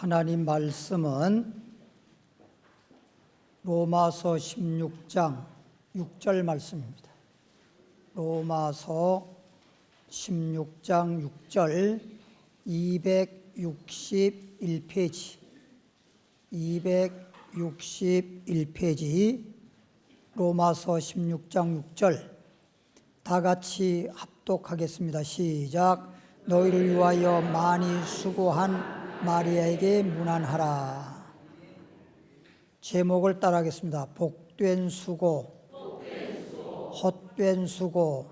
하나님 말씀은 로마서 16장 6절 말씀입니다. 로마서 16장 6절 261페이지 261페이지 로마서 16장 6절 다 같이 합독하겠습니다. 시작. 너희를 위하여 많이 수고한 마리아에게 문안하라. 제목을 따라하겠습니다. 복된 수고, 헛된 수고,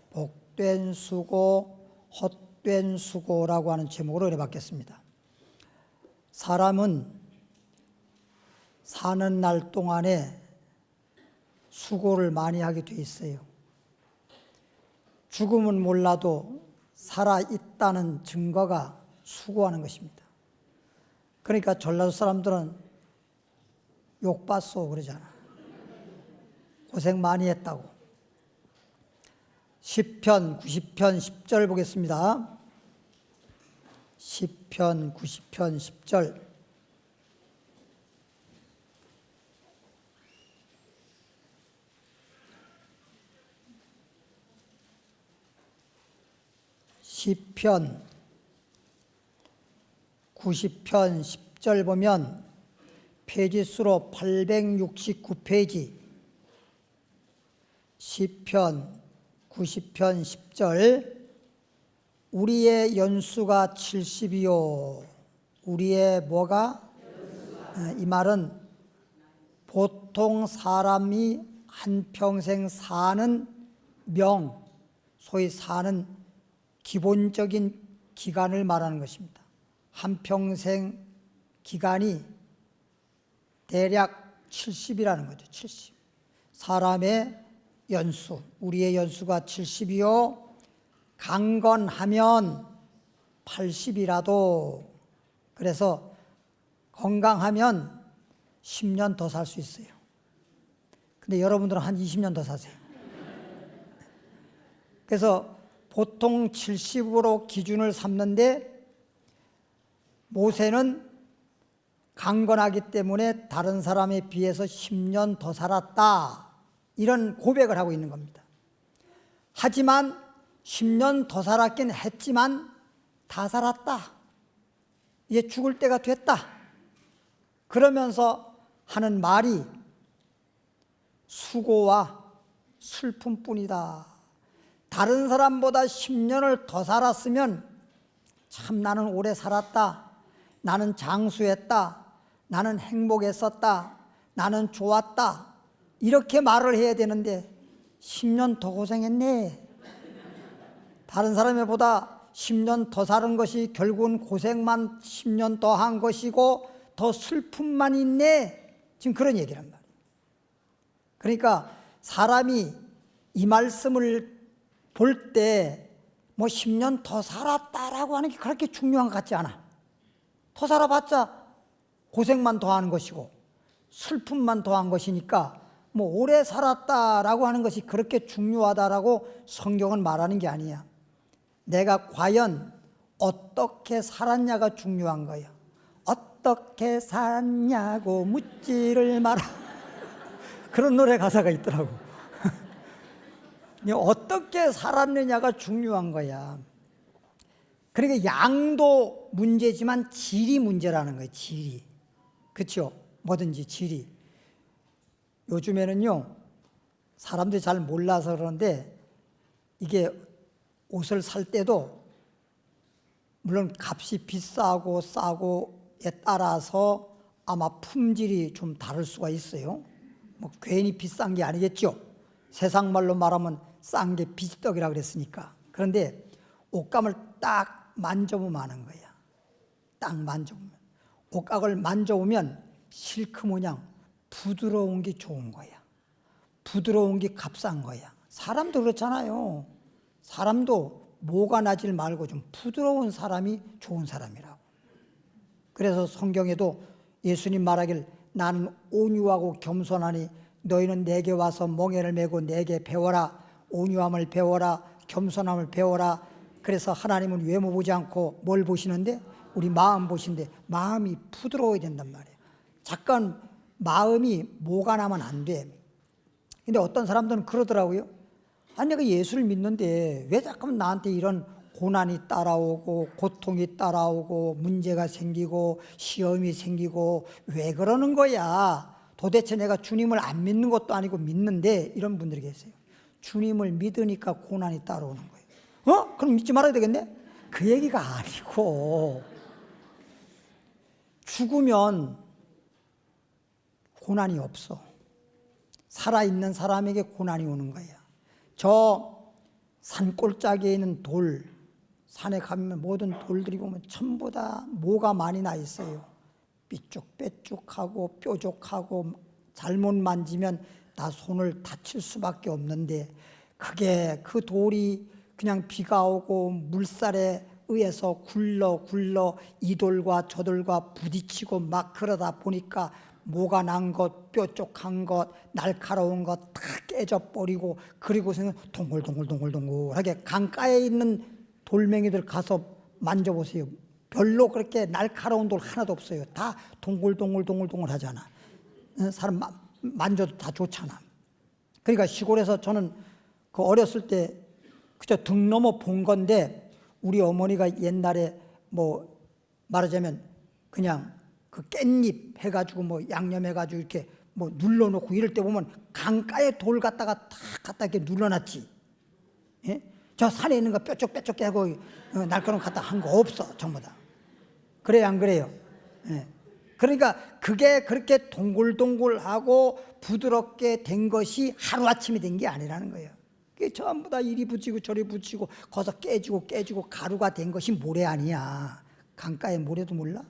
복된 수고, 헛된 수고라고 하는 제목으로 은혜 받겠습니다. 사람은 사는 날 동안에 수고를 많이 하게 돼 있어요. 죽음은 몰라도 살아있다는 증거가 수고하는 것입니다. 그러니까 전라도 사람들은 욕받소 그러잖아. 고생 많이 했다고. 시편 90편 10절 보겠습니다. 시편 90편 10절 시편 90편 10절 보면 페이지 수로 869페이지 시편 90편 10절 우리의 연수가 70이요. 우리의 뭐가? 이 말은 보통 사람이 한평생 사는 소위 사는 기본적인 기간을 말하는 것입니다. 한평생 기간이 대략 70이라는 거죠. 70. 사람의 연수, 우리의 연수가 70이요. 강건하면 80이라도, 그래서 건강하면 10년 더 살 수 있어요. 근데 여러분들은 한 20년 더 사세요. 그래서 보통 70으로 기준을 삼는데 모세는 강건하기 때문에 다른 사람에 비해서 10년 더 살았다. 이런 고백을 하고 있는 겁니다. 하지만 10년 더 살았긴 했지만 다 살았다. 이제 죽을 때가 됐다. 그러면서 하는 말이 수고와 슬픔뿐이다. 다른 사람보다 10년을 더 살았으면 참 나는 오래 살았다. 나는 장수했다. 나는 행복했었다. 나는 좋았다. 이렇게 말을 해야 되는데 10년 더 고생했네. 다른 사람보다 10년 더 사는 것이 결국은 고생만 10년 더 한 것이고 더 슬픔만 있네. 지금 그런 얘기란 말이에요. 그러니까 사람이 이 말씀을 볼 때 뭐 10년 더 살았다라고 하는 게 그렇게 중요한 것 같지 않아. 더 살아봤자 고생만 더하는 것이고 슬픔만 더한 것이니까 뭐 오래 살았다라고 하는 것이 그렇게 중요하다라고 성경은 말하는 게 아니야. 내가 과연 어떻게 살았냐가 중요한 거야. 어떻게 살았냐고 묻지를 마라. 그런 노래 가사가 있더라고. 어떻게 살았느냐가 중요한 거야. 그러니까 양도 문제지만 질이 문제라는 거예요. 질이. 그렇죠? 뭐든지 질이. 요즘에는요, 사람들이 잘 몰라서 그러는데 이게 옷을 살 때도 물론 값이 비싸고 싸고에 따라서 아마 품질이 좀 다를 수가 있어요. 뭐 괜히 비싼 게 아니겠죠. 세상 말로 말하면 싼 게 비지떡이라 그랬으니까. 그런데 옷감을 딱 만져보면 아는 거야. 딱 만져보면. 옷감을 만져보면 실크 모양 부드러운 게 좋은 거야. 부드러운 게 값싼 거야. 사람도 그렇잖아요. 사람도 모가 나질 말고 좀 부드러운 사람이 좋은 사람이라고. 그래서 성경에도 예수님 말하길 나는 온유하고 겸손하니 너희는 내게 와서 멍에를 메고 내게 배워라. 온유함을 배워라. 겸손함을 배워라. 그래서 하나님은 외모 보지 않고 뭘 보시는데? 우리 마음 보시는데, 마음이 부드러워야 된단 말이에요. 잠깐 마음이 뭐가 나면 안 돼. 근데 어떤 사람들은 그러더라고요. 아니, 내가 예수를 믿는데 왜 자꾸만 나한테 이런 고난이 따라오고 고통이 따라오고 문제가 생기고 시험이 생기고 왜 그러는 거야? 도대체 내가 주님을 안 믿는 것도 아니고 믿는데, 이런 분들이 계세요. 주님을 믿으니까 고난이 따라오는 거예요. 그럼 믿지 말아야 되겠네? 그 얘기가 아니고, 죽으면 고난이 없어. 살아있는 사람에게 고난이 오는 거야. 저 산골짜기에 있는 돌, 산에 가면 모든 돌들이 보면 전부 다 뭐가 많이 나 있어요. 삐쭉빼쭉하고 뾰족하고 잘못 만지면 나 손을 다칠 수밖에 없는데, 그게 그 돌이 그냥 비가 오고 물살에 의해서 굴러 이 돌과 저 돌과 부딪히고 막 그러다 보니까 뭐가 난 것, 뾰족한 것, 날카로운 것 다 깨져버리고, 그리고서는 동글동글하게 강가에 있는 돌멩이들 가서 만져보세요. 별로 그렇게 날카로운 돌 하나도 없어요. 다 동글동글 하잖아. 사람 만져도 다 좋잖아. 그러니까 시골에서 저는 그 어렸을 때 그저 등 넘어 본 건데, 우리 어머니가 옛날에 뭐 말하자면 그냥 그 깻잎 해가지고 뭐 양념해가지고 이렇게 뭐 눌러놓고 이럴 때 보면 강가에 돌 갖다가 탁 갖다 이렇게 눌러놨지. 예? 저 산에 있는 거 뾰족뾰족해 하고 날카로운 거 갖다 한 거 없어, 전부 다. 그래요, 안 그래요? 예. 그러니까 그게 그렇게 동글동글하고 부드럽게 된 것이 하루아침에 된 게 아니라는 거예요. 그게 전부 다 이리 붙이고 저리 붙이고 거기서 깨지고 가루가 된 것이 모래 아니야. 강가의 모래도 몰라?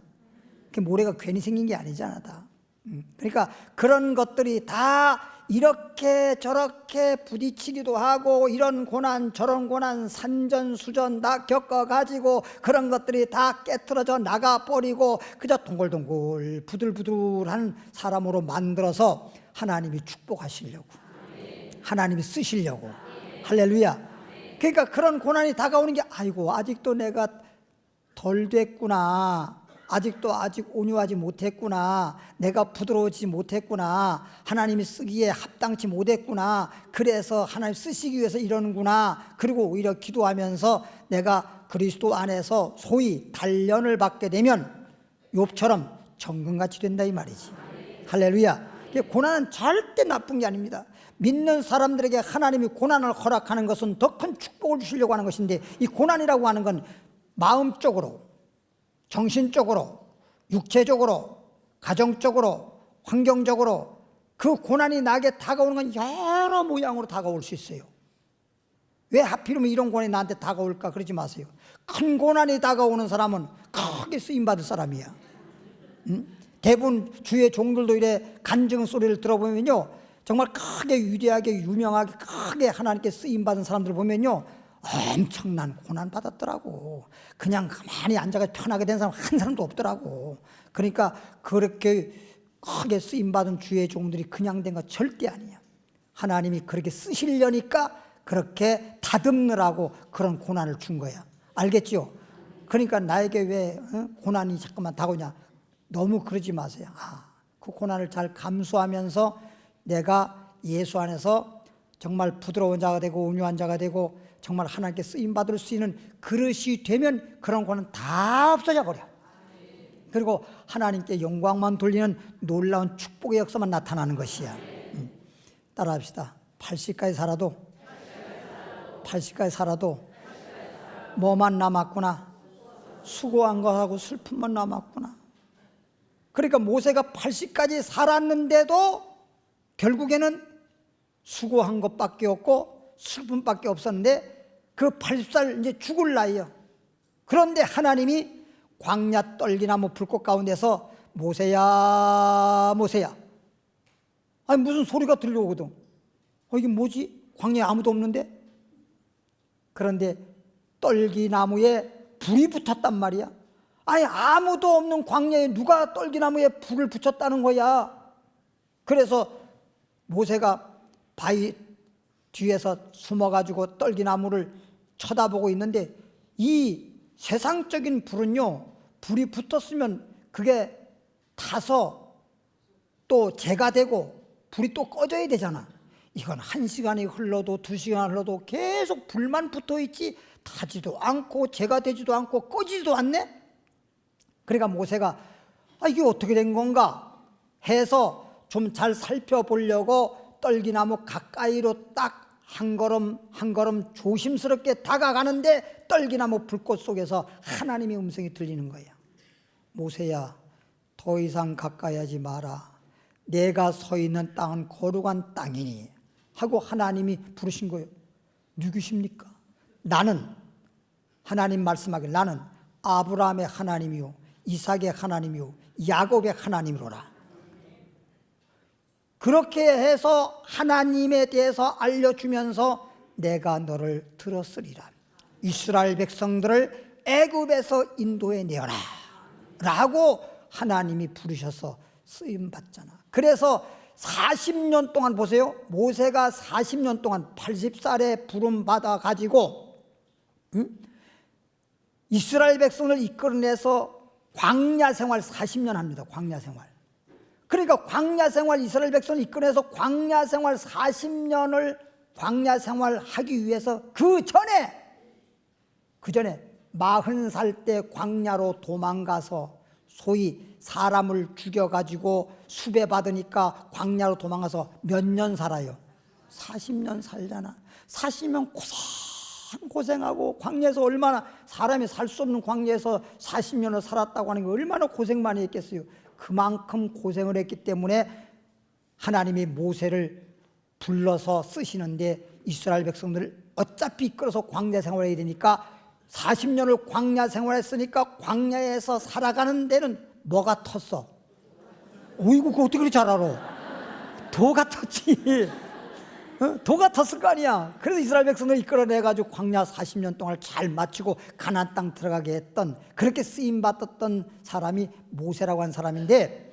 그 모래가 괜히 생긴 게 아니잖아, 다. 그러니까 그런 것들이 다 이렇게 저렇게 부딪히기도 하고, 이런 고난 저런 고난 산전수전 다 겪어가지고 그런 것들이 다 깨트러져 나가버리고 그저 동글동글 부들부들한 사람으로 만들어서 하나님이 축복하시려고, 하나님이 쓰시려고. 할렐루야. 그러니까 그런 고난이 다가오는 게, 아이고 아직도 내가 덜 됐구나, 아직 온유하지 못했구나, 내가 부드러워지지 못했구나, 하나님이 쓰기에 합당치 못했구나, 그래서 하나님 쓰시기 위해서 이러는구나. 그리고 오히려 기도하면서 내가 그리스도 안에서 소위 단련을 받게 되면 욥처럼 정금같이 된다, 이 말이지. 할렐루야. 고난은 절대 나쁜 게 아닙니다. 믿는 사람들에게 하나님이 고난을 허락하는 것은 더 큰 축복을 주시려고 하는 것인데, 이 고난이라고 하는 건 마음적으로, 정신적으로, 육체적으로, 가정적으로, 환경적으로 그 고난이 나에게 다가오는 건 여러 모양으로 다가올 수 있어요. 왜 하필이면 이런 고난이 나한테 다가올까? 그러지 마세요. 큰 고난이 다가오는 사람은 크게 쓰임받을 사람이야. 대부분 주의 종들도 이래 간증 소리를 들어보면요, 정말 크게 위대하게 유명하게 크게 하나님께 쓰임받은 사람들 보면요, 엄청난 고난 받았더라고. 그냥 가만히 앉아가 편하게 된 사람 한 사람도 없더라고. 그러니까 그렇게 크게 쓰임받은 주의 종들이 그냥 된 거 절대 아니야. 하나님이 그렇게 쓰시려니까 그렇게 다듬느라고 그런 고난을 준 거야. 알겠죠? 그러니까 나에게 왜 고난이 자꾸만 다가오냐, 너무 그러지 마세요. 그 고난을 잘 감수하면서 내가 예수 안에서 정말 부드러운 자가 되고 온유한 자가 되고 정말 하나님께 쓰임받을 수 있는 그릇이 되면 그런 고난 다 없어져 버려. 그리고 하나님께 영광만 돌리는 놀라운 축복의 역사만 나타나는 것이야. 따라합시다. 80까지 살아도 뭐만 남았구나, 수고한 것하고 슬픔만 남았구나. 그러니까 모세가 80까지 살았는데도 결국에는 수고한 것밖에 없고 슬픔밖에 없었는데, 그 80살 이제 죽을 나이요. 그런데 하나님이 광야 떨기나무 불꽃 가운데서 모세야 모세야, 아니 무슨 소리가 들려오거든. 이게 뭐지? 광야에 아무도 없는데? 그런데 떨기나무에 불이 붙었단 말이야. 아니 아무도 없는 광야에 누가 떨기나무에 불을 붙였다는 거야. 그래서 모세가 바위 뒤에서 숨어가지고 떨기나무를 쳐다보고 있는데 이 세상적인 불은요, 불이 붙었으면 그게 타서 또 재가 되고 불이 또 꺼져야 되잖아. 이건 1시간이 흘러도 2시간 흘러도 계속 불만 붙어 있지 타지도 않고 재가 되지도 않고 꺼지지도 않네. 그러니까 모세가 이게 어떻게 된 건가 해서 좀 잘 살펴보려고 떨기나무 가까이로 딱 한 걸음 한 걸음 조심스럽게 다가가는데 떨기나무 불꽃 속에서 하나님의 음성이 들리는 거예요. 모세야, 더 이상 가까이 하지 마라. 내가 서 있는 땅은 거룩한 땅이니 하고 하나님이 부르신 거예요. 누구십니까? 나는, 하나님 말씀하길, 나는 아브라함의 하나님이요 이삭의 하나님이요 야곱의 하나님이로라. 그렇게 해서 하나님에 대해서 알려주면서 내가 너를 들었으리라. 이스라엘 백성들을 애굽에서 인도해 내어라 라고 하나님이 부르셔서 쓰임받잖아. 그래서 40년 동안 보세요. 모세가 40년 동안 80살에 부름받아 가지고 이스라엘 백성을 이끌어내서 광야 생활 40년 합니다. 광야 생활. 그러니까 광야 생활, 이스라엘 백성을 이끌어내서 광야 생활 40년을 광야 생활 하기 위해서 그 전에 40살 때 광야로 도망가서 소위 사람을 죽여가지고 수배받으니까 광야로 도망가서 몇 년 살아요? 40년 살잖아. 40년 고생하고 광야에서 얼마나, 사람이 살 수 없는 광야에서 40년을 살았다고 하는 게 얼마나 고생 많이 했겠어요. 그만큼 고생을 했기 때문에 하나님이 모세를 불러서 쓰시는데 이스라엘 백성들을 어차피 이끌어서 광야 생활을 해야 되니까 40년을 광야 생활했으니까 광야에서 살아가는 데는 뭐가 텄어? 어이구, 그거 어떻게 그렇게 잘 알아? 도가 텄지. 도가 텄을 거 아니야. 그래서 이스라엘 백성을 이끌어내가지고 광야 40년 동안 잘 마치고 가나안 땅 들어가게 했던, 그렇게 쓰임받았던 사람이 모세라고 한 사람인데,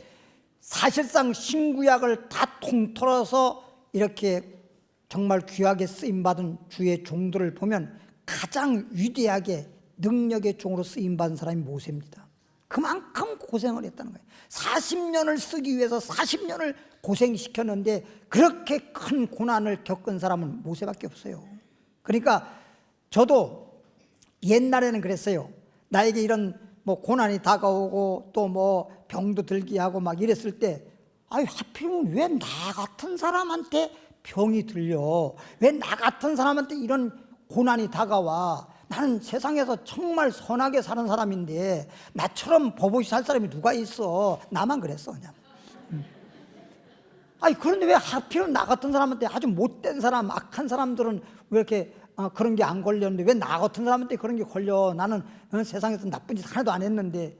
사실상 신구약을 다 통틀어서 이렇게 정말 귀하게 쓰임받은 주의 종들을 보면 가장 위대하게 능력의 종으로 쓰임받은 사람이 모세입니다. 그만큼 고생을 했다는 거예요. 40년을 쓰기 위해서 40년을 고생시켰는데 그렇게 큰 고난을 겪은 사람은 모세밖에 없어요. 그러니까 저도 옛날에는 그랬어요. 나에게 이런 고난이 다가오고 또 병도 들게 하고 막 이랬을 때, 하필이면 왜 나 같은 사람한테 병이 들려? 왜 나 같은 사람한테 이런 고난이 다가와? 나는 세상에서 정말 선하게 사는 사람인데 나처럼 버젓이 살 사람이 누가 있어? 나만 그랬어 그냥. 그런데 왜 하필 나 같은 사람한테, 아주 못된 사람, 악한 사람들은 왜 이렇게 그런 게 안 걸렸는데 왜 나 같은 사람한테 그런 게 걸려? 나는 세상에서 나쁜 짓 하나도 안 했는데.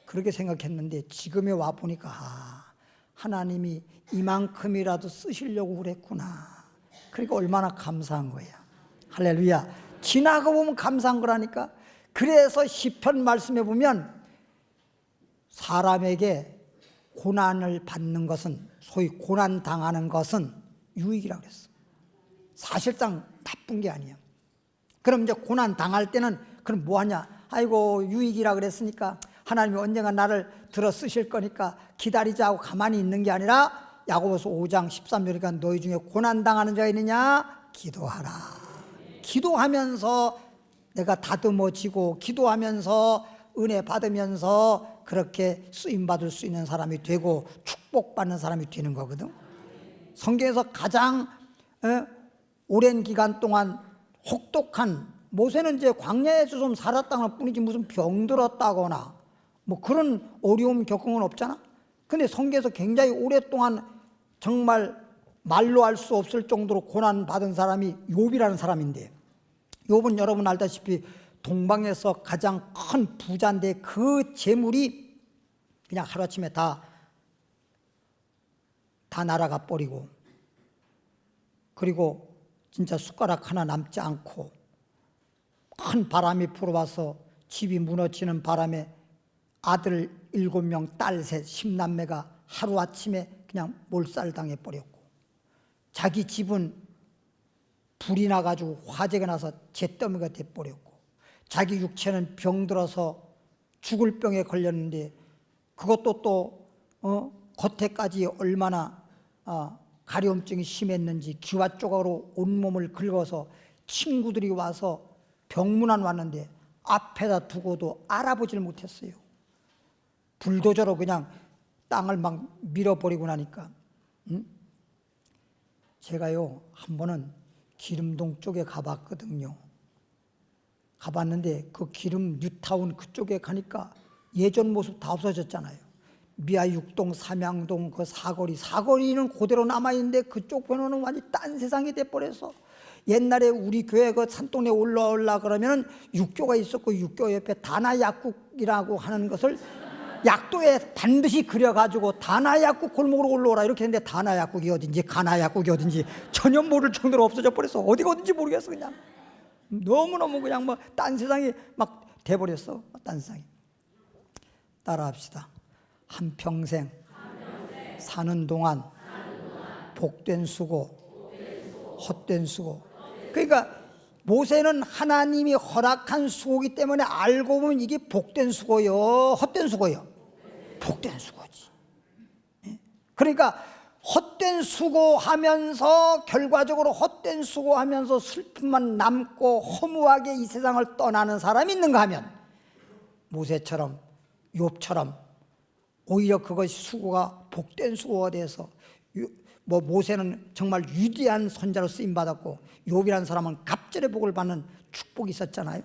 그렇게 생각했는데 지금에 와 보니까 하나님이 이만큼이라도 쓰시려고 그랬구나. 그러니까 얼마나 감사한 거야. 할렐루야. 지나고 보면 감사한 거라니까. 그래서 시편 말씀에 보면 사람에게 고난을 받는 것은, 소위 고난 당하는 것은 유익이라고 그랬어. 사실상 나쁜 게 아니야. 그럼 이제 고난 당할 때는 그럼 뭐 하냐? 유익이라 그랬으니까 하나님이 언젠가 나를 들어 쓰실 거니까 기다리자 하고 가만히 있는 게 아니라, 야고보서 5장 13절이니까 너희 중에 고난 당하는 자가 있느냐? 기도하라. 기도하면서 내가 다듬어지고 기도하면서 은혜 받으면서 그렇게 쓰임받을 수 있는 사람이 되고 축복받는 사람이 되는 거거든. 성경에서 가장 오랜 기간 동안 혹독한, 모세는 이제 광야에서 좀 살았다는 뿐이지 무슨 병들었다거나 그런 어려움 겪은 건 없잖아. 근데 성경에서 굉장히 오랫동안 정말 말로 할 수 없을 정도로 고난받은 사람이 욥이라는 사람인데, 욥은 여러분 알다시피 동방에서 가장 큰 부자인데 그 재물이 그냥 하루아침에 다 날아가 버리고, 그리고 진짜 숟가락 하나 남지 않고 큰 바람이 불어와서 집이 무너지는 바람에 아들 7명, 딸 셋, 10남매가 하루아침에 그냥 몰살당해 버렸고, 자기 집은 불이 나가지고 화재가 나서 잿더미가 돼버렸고, 자기 육체는 병들어서 죽을 병에 걸렸는데 그것도 또 겉에까지 얼마나 가려움증이 심했는지 기와 조각으로 온몸을 긁어서 친구들이 와서 병문안 왔는데 앞에다 두고도 알아보질 못했어요. 불도저로 그냥 땅을 막 밀어버리고 나니까. 제가요 한 번은 기름동 쪽에 가봤거든요. 가봤는데 그 기름 뉴타운 그쪽에 가니까 예전 모습 다 없어졌잖아요. 미아육동, 삼양동 그 사거리는 그대로 남아있는데 그쪽 변호는 완전히 딴 세상이 돼버려서 옛날에 우리 교회 그 산동네 올라오려 그러면은 육교가 있었고 육교 옆에 다나약국이라고 하는 것을 약도에 반드시 그려가지고 다나약국 골목으로 올라오라 이렇게 했는데 다나약국이 어딘지 가나약국이 어딘지 전혀 모를 정도로 없어져 버렸어. 어디가 어딘지 모르겠어. 그냥 너무너무 그냥 뭐 딴 세상이 막 돼버렸어. 딴 세상이. 따라합시다. 한평생 사는 동안 복된 수고, 헛된 수고. 그러니까 모세는 하나님이 허락한 수고이기 때문에 알고 보면 이게 복된 수고요, 헛된 수고요. 복된 수고지. 그러니까 헛된 수고하면서 결과적으로 헛된 수고하면서 슬픔만 남고 허무하게 이 세상을 떠나는 사람이 있는가 하면 모세처럼 욥처럼 오히려 그것이 수고가 복된 수고가 돼서 뭐 모세는 정말 위대한 선자로 쓰임받았고 욥이라는 사람은 갑절의 복을 받는 축복이 있었잖아요.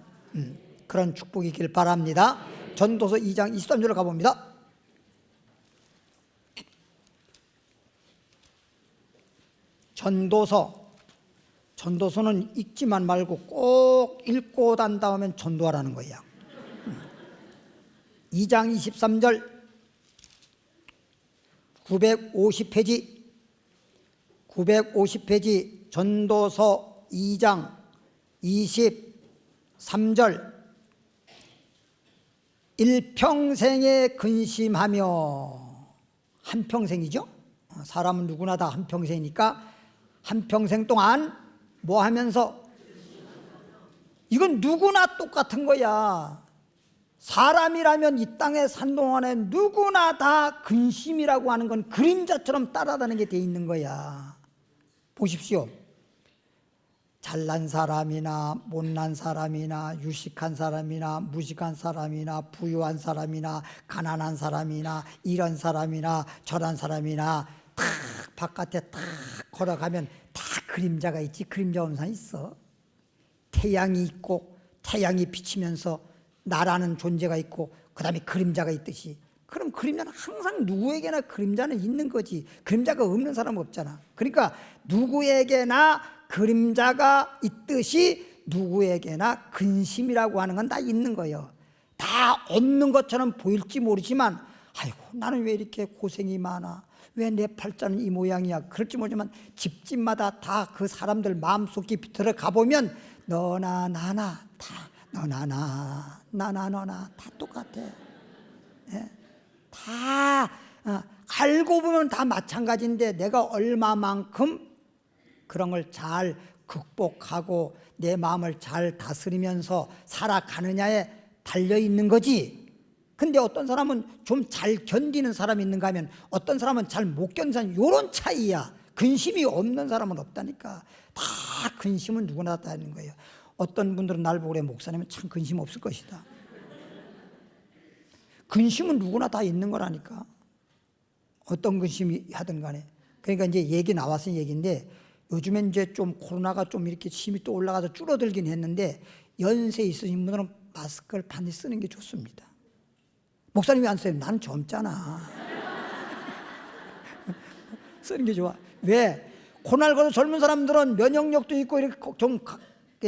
그런 축복이 있길 바랍니다. 전도서 2장 23절을 가봅니다. 전도서는 읽지만 말고 꼭 읽고 난 다음엔 전도하라는 거야. 2장 23절 950페이지 전도서 2장 23절 일평생에 근심하며 한평생이죠. 사람은 누구나 다 한평생이니까 한평생 동안 뭐 하면서 이건 누구나 똑같은 거야. 사람이라면 이 땅에 산 동안에 누구나 다 근심이라고 하는 건 그림자처럼 따라다니는 게 돼 있는 거야. 보십시오. 잘난 사람이나 못난 사람이나 유식한 사람이나 무식한 사람이나 부유한 사람이나 가난한 사람이나 이런 사람이나 저런 사람이나 탁 바깥에 탁 걸어가면 다 그림자가 있지. 그림자 없는 사람 있어. 태양이 있고 태양이 비치면서 나라는 존재가 있고 그 다음에 그림자가 있듯이 그럼 그림자는 항상 누구에게나 그림자는 있는 거지. 그림자가 없는 사람은 없잖아. 그러니까 누구에게나 그림자가 있듯이 누구에게나 근심이라고 하는 건 다 있는 거예요. 다 없는 것처럼 보일지 모르지만 아이고 나는 왜 이렇게 고생이 많아, 왜 내 팔자는 이 모양이야 그럴지 모르지만 집집마다 다 그 사람들 마음속 깊이 들어가 보면 너나 나나 다 너나 나나 너나 다 똑같아. 예? 다 알고 보면 다 마찬가지인데 내가 얼마만큼 그런 걸 잘 극복하고 내 마음을 잘 다스리면서 살아가느냐에 달려있는 거지. 근데 어떤 사람은 좀 잘 견디는 사람이 있는가 하면 어떤 사람은 잘 못 견디는 이런 차이야. 근심이 없는 사람은 없다니까. 다 근심은 누구나 다 있는 거예요. 어떤 분들은 날 보고 그래, 목사님은 참 근심 없을 것이다. 근심은 누구나 다 있는 거라니까. 어떤 근심이 하든 간에. 그러니까 이제 얘기 나왔으니 얘기인데 요즘엔 이제 좀 코로나가 좀 이렇게 힘이 또 올라가서 줄어들긴 했는데 연세 있으신 분들은 마스크를 반드시 쓰는 게 좋습니다. 목사님이 안 써요? 난 젊잖아. 쓰는 게 좋아. 왜? 코로나를 걸어 젊은 사람들은 면역력도 있고 이렇게 좀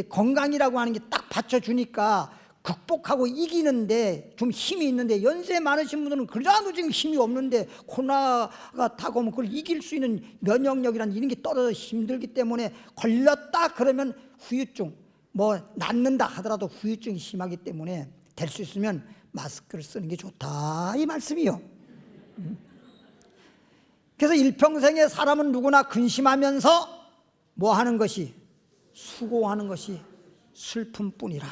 건강이라고 하는 게 딱 받쳐주니까 극복하고 이기는데 좀 힘이 있는데 연세 많으신 분들은 그래도 지금 힘이 없는데 코로나가 타고 오면 그걸 이길 수 있는 면역력이라는 이런 게 떨어져 힘들기 때문에 걸렸다 그러면 후유증 뭐 낫는다 하더라도 후유증이 심하기 때문에 될 수 있으면 마스크를 쓰는 게 좋다 이 말씀이요. 그래서 일평생에 사람은 누구나 근심하면서 뭐 하는 것이 수고하는 것이 슬픔뿐이라.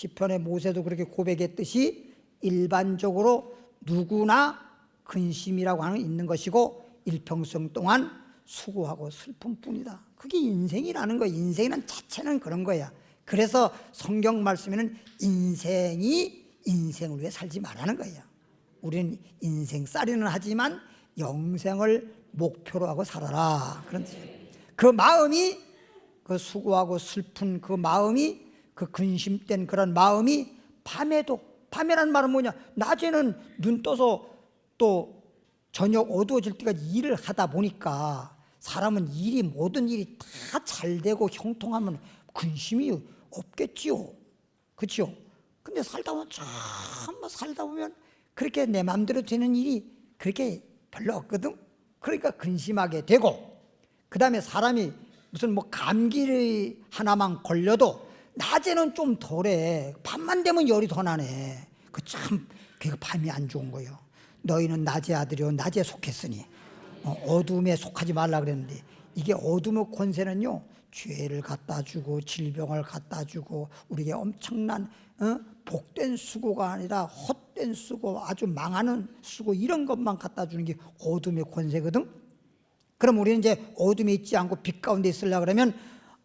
시편의 모세도 그렇게 고백했듯이 일반적으로 누구나 근심이라고 하는 게 있는 것이고 일평생 동안 수고하고 슬픔뿐이다. 그게 인생이라는 거야. 인생이란 자체는 그런 거야. 그래서 성경 말씀에는 인생이 인생을 위해 살지 말라는 거예요. 우리는 인생살이는 하지만 영생을 목표로 하고 살아라. 그런 뜻이에요. 그 마음이, 그 수고하고 슬픈 그 마음이, 그 근심된 그런 마음이 밤에도, 밤이라는 말은 뭐냐, 낮에는 눈 떠서 또 저녁 어두워질 때까지 일을 하다 보니까 사람은 모든 일이 다 잘 되고 형통하면 근심이 없겠지요. 그렇죠? 근데 살다 보면 그렇게 내 마음대로 되는 일이 그렇게 별로 없거든. 그러니까 근심하게 되고, 그 다음에 사람이 무슨 뭐 감기 하나만 걸려도 낮에는 좀 덜해. 밤만 되면 열이 더 나네. 그게 밤이 안 좋은 거예요. 너희는 낮의 아들이요 낮에 속했으니 어둠에 속하지 말라 그랬는데, 이게 어둠의 권세는요, 죄를 갖다 주고 질병을 갖다 주고 우리에게 엄청난 복된 수고가 아니라 헛된 수고, 아주 망하는 수고, 이런 것만 갖다 주는 게 어둠의 권세거든. 그럼 우리는 이제 어둠에 있지 않고 빛 가운데 있으려고 그러면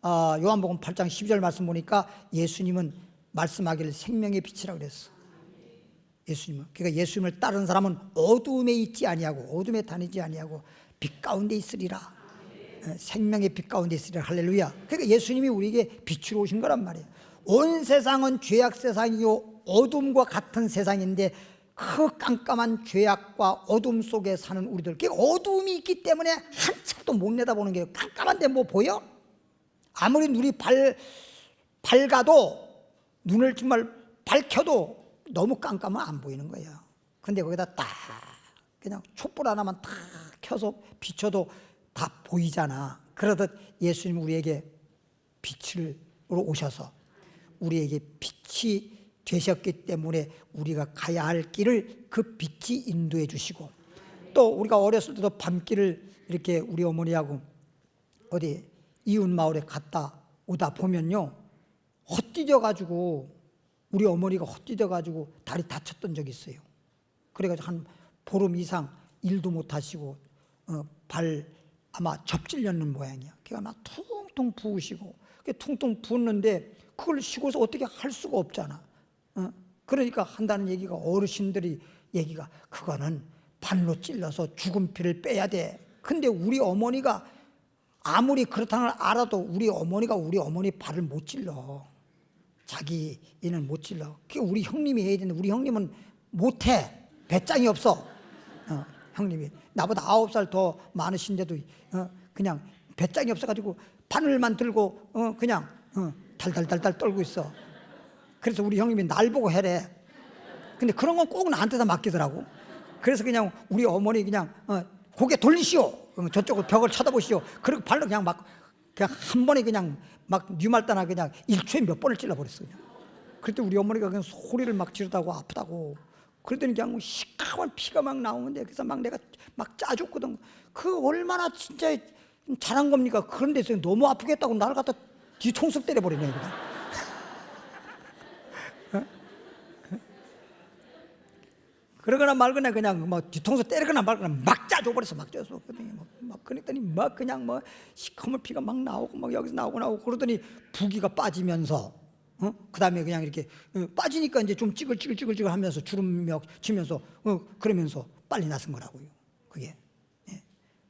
요한복음 8장 12절 말씀 보니까 예수님은 말씀하기를 생명의 빛이라고 그랬어. 예수님은. 그러니까 예수님을 따르는 사람은 어둠에 있지 아니하고 어둠에 다니지 아니하고 빛 가운데 있으리라. 생명의 빛 가운데 있으리라. 할렐루야. 그러니까 예수님이 우리에게 빛으로 오신 거란 말이에요. 온 세상은 죄악 세상이요 어둠과 같은 세상인데 그 깜깜한 죄악과 어둠 속에 사는 우리들, 어둠이 있기 때문에 한참도 못 내다보는 게, 깜깜한데 뭐 보여? 아무리 눈이 밝아도, 눈을 정말 밝혀도 너무 깜깜하면 안 보이는 거예요. 근데 거기다 딱 그냥 촛불 하나만 딱 켜서 비춰도 다 보이잖아. 그러듯 예수님 우리에게 빛으로 오셔서 우리에게 빛이 되셨기 때문에 우리가 가야 할 길을 그 빛이 인도해 주시고, 또 우리가 어렸을 때도 밤길을 이렇게 우리 어머니하고 어디 이웃 마을에 갔다 오다 보면요, 헛디뎌가지고 우리 어머니가 헛디뎌가지고 다리 다쳤던 적이 있어요. 그래가지고 한 보름 이상 일도 못 하시고 발 아마 접질렸는 모양이야. 걔가 막 퉁퉁 부으시고, 퉁퉁 부었는데 그걸 시고서 어떻게 할 수가 없잖아. 그러니까 한다는 얘기가, 어르신들이 얘기가, 그거는 발로 찔러서 죽은 피를 빼야 돼. 근데 우리 어머니가 아무리 그렇다는 걸 알아도 우리 어머니 발을 못 찔러. 자기 얘는 못 찔러. 그게 우리 형님이 해야 되는데 우리 형님은 못해. 배짱이 없어. 형님이 나보다 9살 더 많으신데도 그냥 배짱이 없어가지고 바늘만 들고 그냥 달달달달 떨고 있어. 그래서 우리 형님이 날 보고 해래. 근데 그런 건 꼭 나한테다 맡기더라고. 그래서 그냥 우리 어머니 그냥 고개 돌리시오. 저쪽으로 벽을 쳐다보시오. 그리고 발로 그냥 한 번에 그냥 막 뉴말따나 그냥 1초에 몇 번을 찔러버렸어. 그냥. 그때 우리 어머니가 그냥 소리를 막 지르다고 아프다고. 그랬더니 그냥 시커먼 피가 막 나오는데, 그래서 막 내가 막 짜줬거든. 그 얼마나 진짜 잘한 겁니까? 그런데 너무 아프겠다고 나를 갖다 뒤통수 때려버리네 그냥. 그러거나 말거나 그냥 뭐 뒤통수 때리거나 말거나 막 짜줘버렸어. 막 짜줘. 막 그랬더니 막 그냥 뭐 시커먼 피가 막 나오고 막 여기서 나오고 그러더니 부기가 빠지면서 그 다음에 그냥 이렇게 빠지니까 이제 좀 찌글찌글 하면서 주름력 치면서 그러면서 빨리 나선 거라고요. 그게. 예.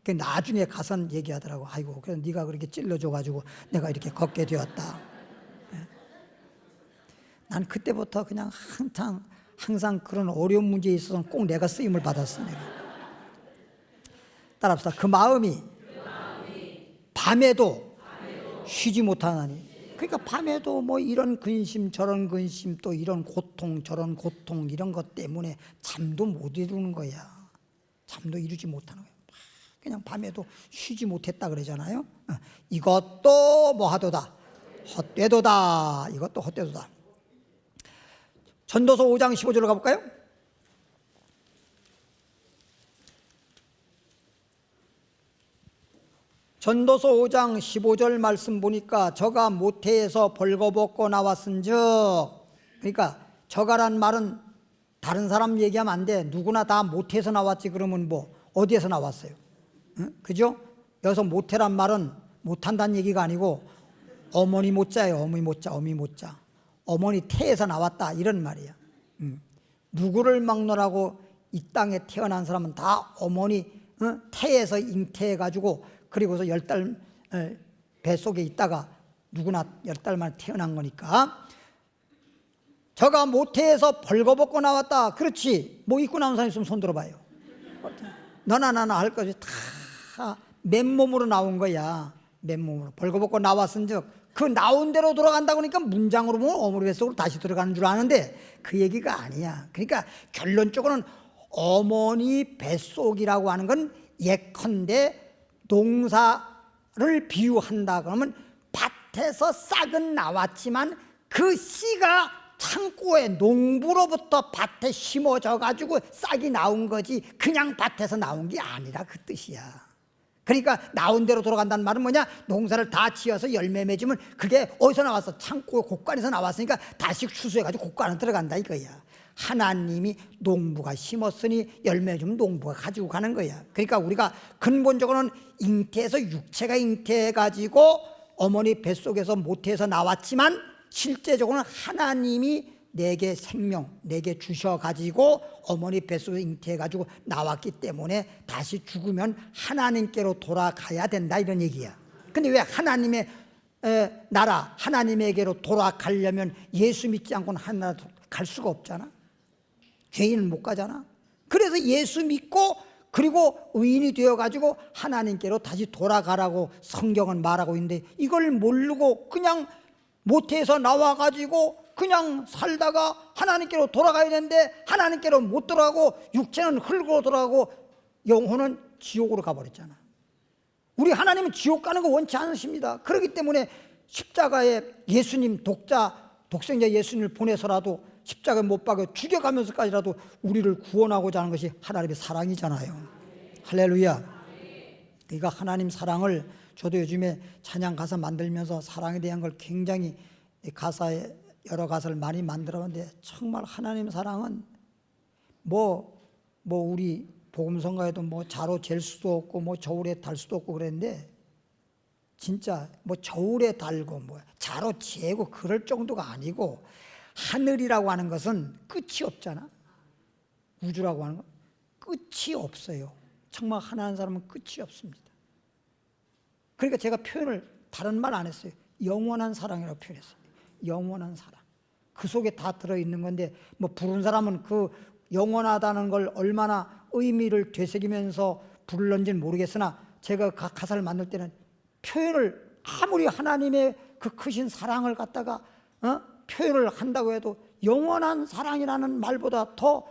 그 나중에 가선 얘기하더라고. 아이고, 그래서 네가 그렇게 찔러줘가지고 내가 이렇게 걷게 되었다. 예. 난 그때부터 그냥 항상 그런 어려운 문제에 있어서 꼭 내가 쓰임을 받았어. 내가. 따라합시다. 그 마음이 밤에도 쉬지 못하나니. 그러니까 밤에도 뭐 이런 근심 저런 근심, 또 이런 고통 저런 고통, 이런 것 때문에 잠도 못 이루는 거야. 잠도 이루지 못하는 거야. 그냥 밤에도 쉬지 못했다 그러잖아요. 이것도 뭐하도다, 헛되도다. 이것도 헛되도다. 전도서 5장 15절로 가볼까요? 전도서 5장 15절 말씀 보니까 저가 모태에서 벌거벗고 나왔은즉 그러니까 저가란 말은 다른 사람 얘기하면 안 돼. 누구나 다 모태에서 나왔지. 그러면 뭐 어디에서 나왔어요? 응? 그죠? 여기서 모태란 말은 못한다는 얘기가 아니고 어머니 모자예요. 어머니 모자, 어미 모자. 어머니 태에서 나왔다 이런 말이야. 누구를 막론하고 이 땅에 태어난 사람은 다 어머니 태에서 잉태해가지고 그리고서 10달 뱃속에 있다가 누구나 10달 만에 태어난 거니까. 저가 모태에서 벌거벗고 나왔다. 그렇지. 뭐 입고 나온 사람 있으면 손 들어봐요. 너나 나나 할 것이 다 맨몸으로 나온 거야. 맨몸으로 벌거벗고 나왔은즉 그 나온 대로 돌아간다고 하니까 문장으로 보면 어머니 뱃속으로 다시 들어가는 줄 아는데 그 얘기가 아니야. 그러니까 결론적으로는 어머니 뱃속이라고 하는 건 예컨대 농사를 비유한다 그러면 밭에서 싹은 나왔지만 그 씨가 창고에 농부로부터 밭에 심어져 가지고 싹이 나온 거지 그냥 밭에서 나온 게 아니라 그 뜻이야. 그러니까 나온 대로 돌아간다는 말은 뭐냐? 농사를 다 지어서 열매 맺으면 그게 어디서 나왔어? 창고 곡간에서 나왔으니까 다시 추수해가지고 곡간에 들어간다 이거야. 하나님이 농부가 심었으니 열매 주면 농부가 가지고 가는 거야. 그러니까 우리가 근본적으로는 잉태해서 육체가 잉태해가지고 어머니 뱃속에서 모태에서 나왔지만 실제적으로는 하나님이 내게 생명, 내게 주셔가지고 어머니 뱃속에 잉태해가지고 나왔기 때문에 다시 죽으면 하나님께로 돌아가야 된다 이런 얘기야. 근데 왜 하나님의 나라, 하나님에게로 돌아가려면 예수 믿지 않고는 하나님 나라 갈 수가 없잖아. 죄인은 못 가잖아. 그래서 예수 믿고 그리고 의인이 되어가지고 하나님께로 다시 돌아가라고 성경은 말하고 있는데 이걸 모르고 그냥 모태에서 나와가지고 그냥 살다가 하나님께로 돌아가야 되는데 하나님께로 못 돌아가고 육체는 흙으로 돌아가고 영혼은 지옥으로 가버렸잖아. 우리 하나님은 지옥 가는 거 원치 않으십니다. 그렇기 때문에 십자가에 예수님 독생자 예수님을 보내서라도 십자가에 못 박아 죽여가면서까지라도 우리를 구원하고자 하는 것이 하나님의 사랑이잖아요. 할렐루야. 그러니까 하나님 사랑을 저도 요즘에 찬양 가사 만들면서 사랑에 대한 걸 굉장히 가사에 여러 가사를 많이 만들었는데 정말 하나님 사랑은 우리 복음성가에도 자로 잴 수도 없고 저울에 달 수도 없고 그랬는데 진짜 저울에 달고 자로 재고 그럴 정도가 아니고 하늘이라고 하는 것은 끝이 없잖아. 우주라고 하는 건 끝이 없어요. 정말 하나님 사람은 끝이 없습니다. 그러니까 제가 표현을 다른 말 안 했어요. 영원한 사랑이라고 표현했어요. 영원한 사랑. 그 속에 다 들어있는 건데 부른 사람은 그 영원하다는 걸 얼마나 의미를 되새기면서 부르는지는 모르겠으나 제가 가사를 만들 때는 표현을 아무리 하나님의 그 크신 사랑을 갖다가 표현을 한다고 해도 영원한 사랑이라는 말보다 더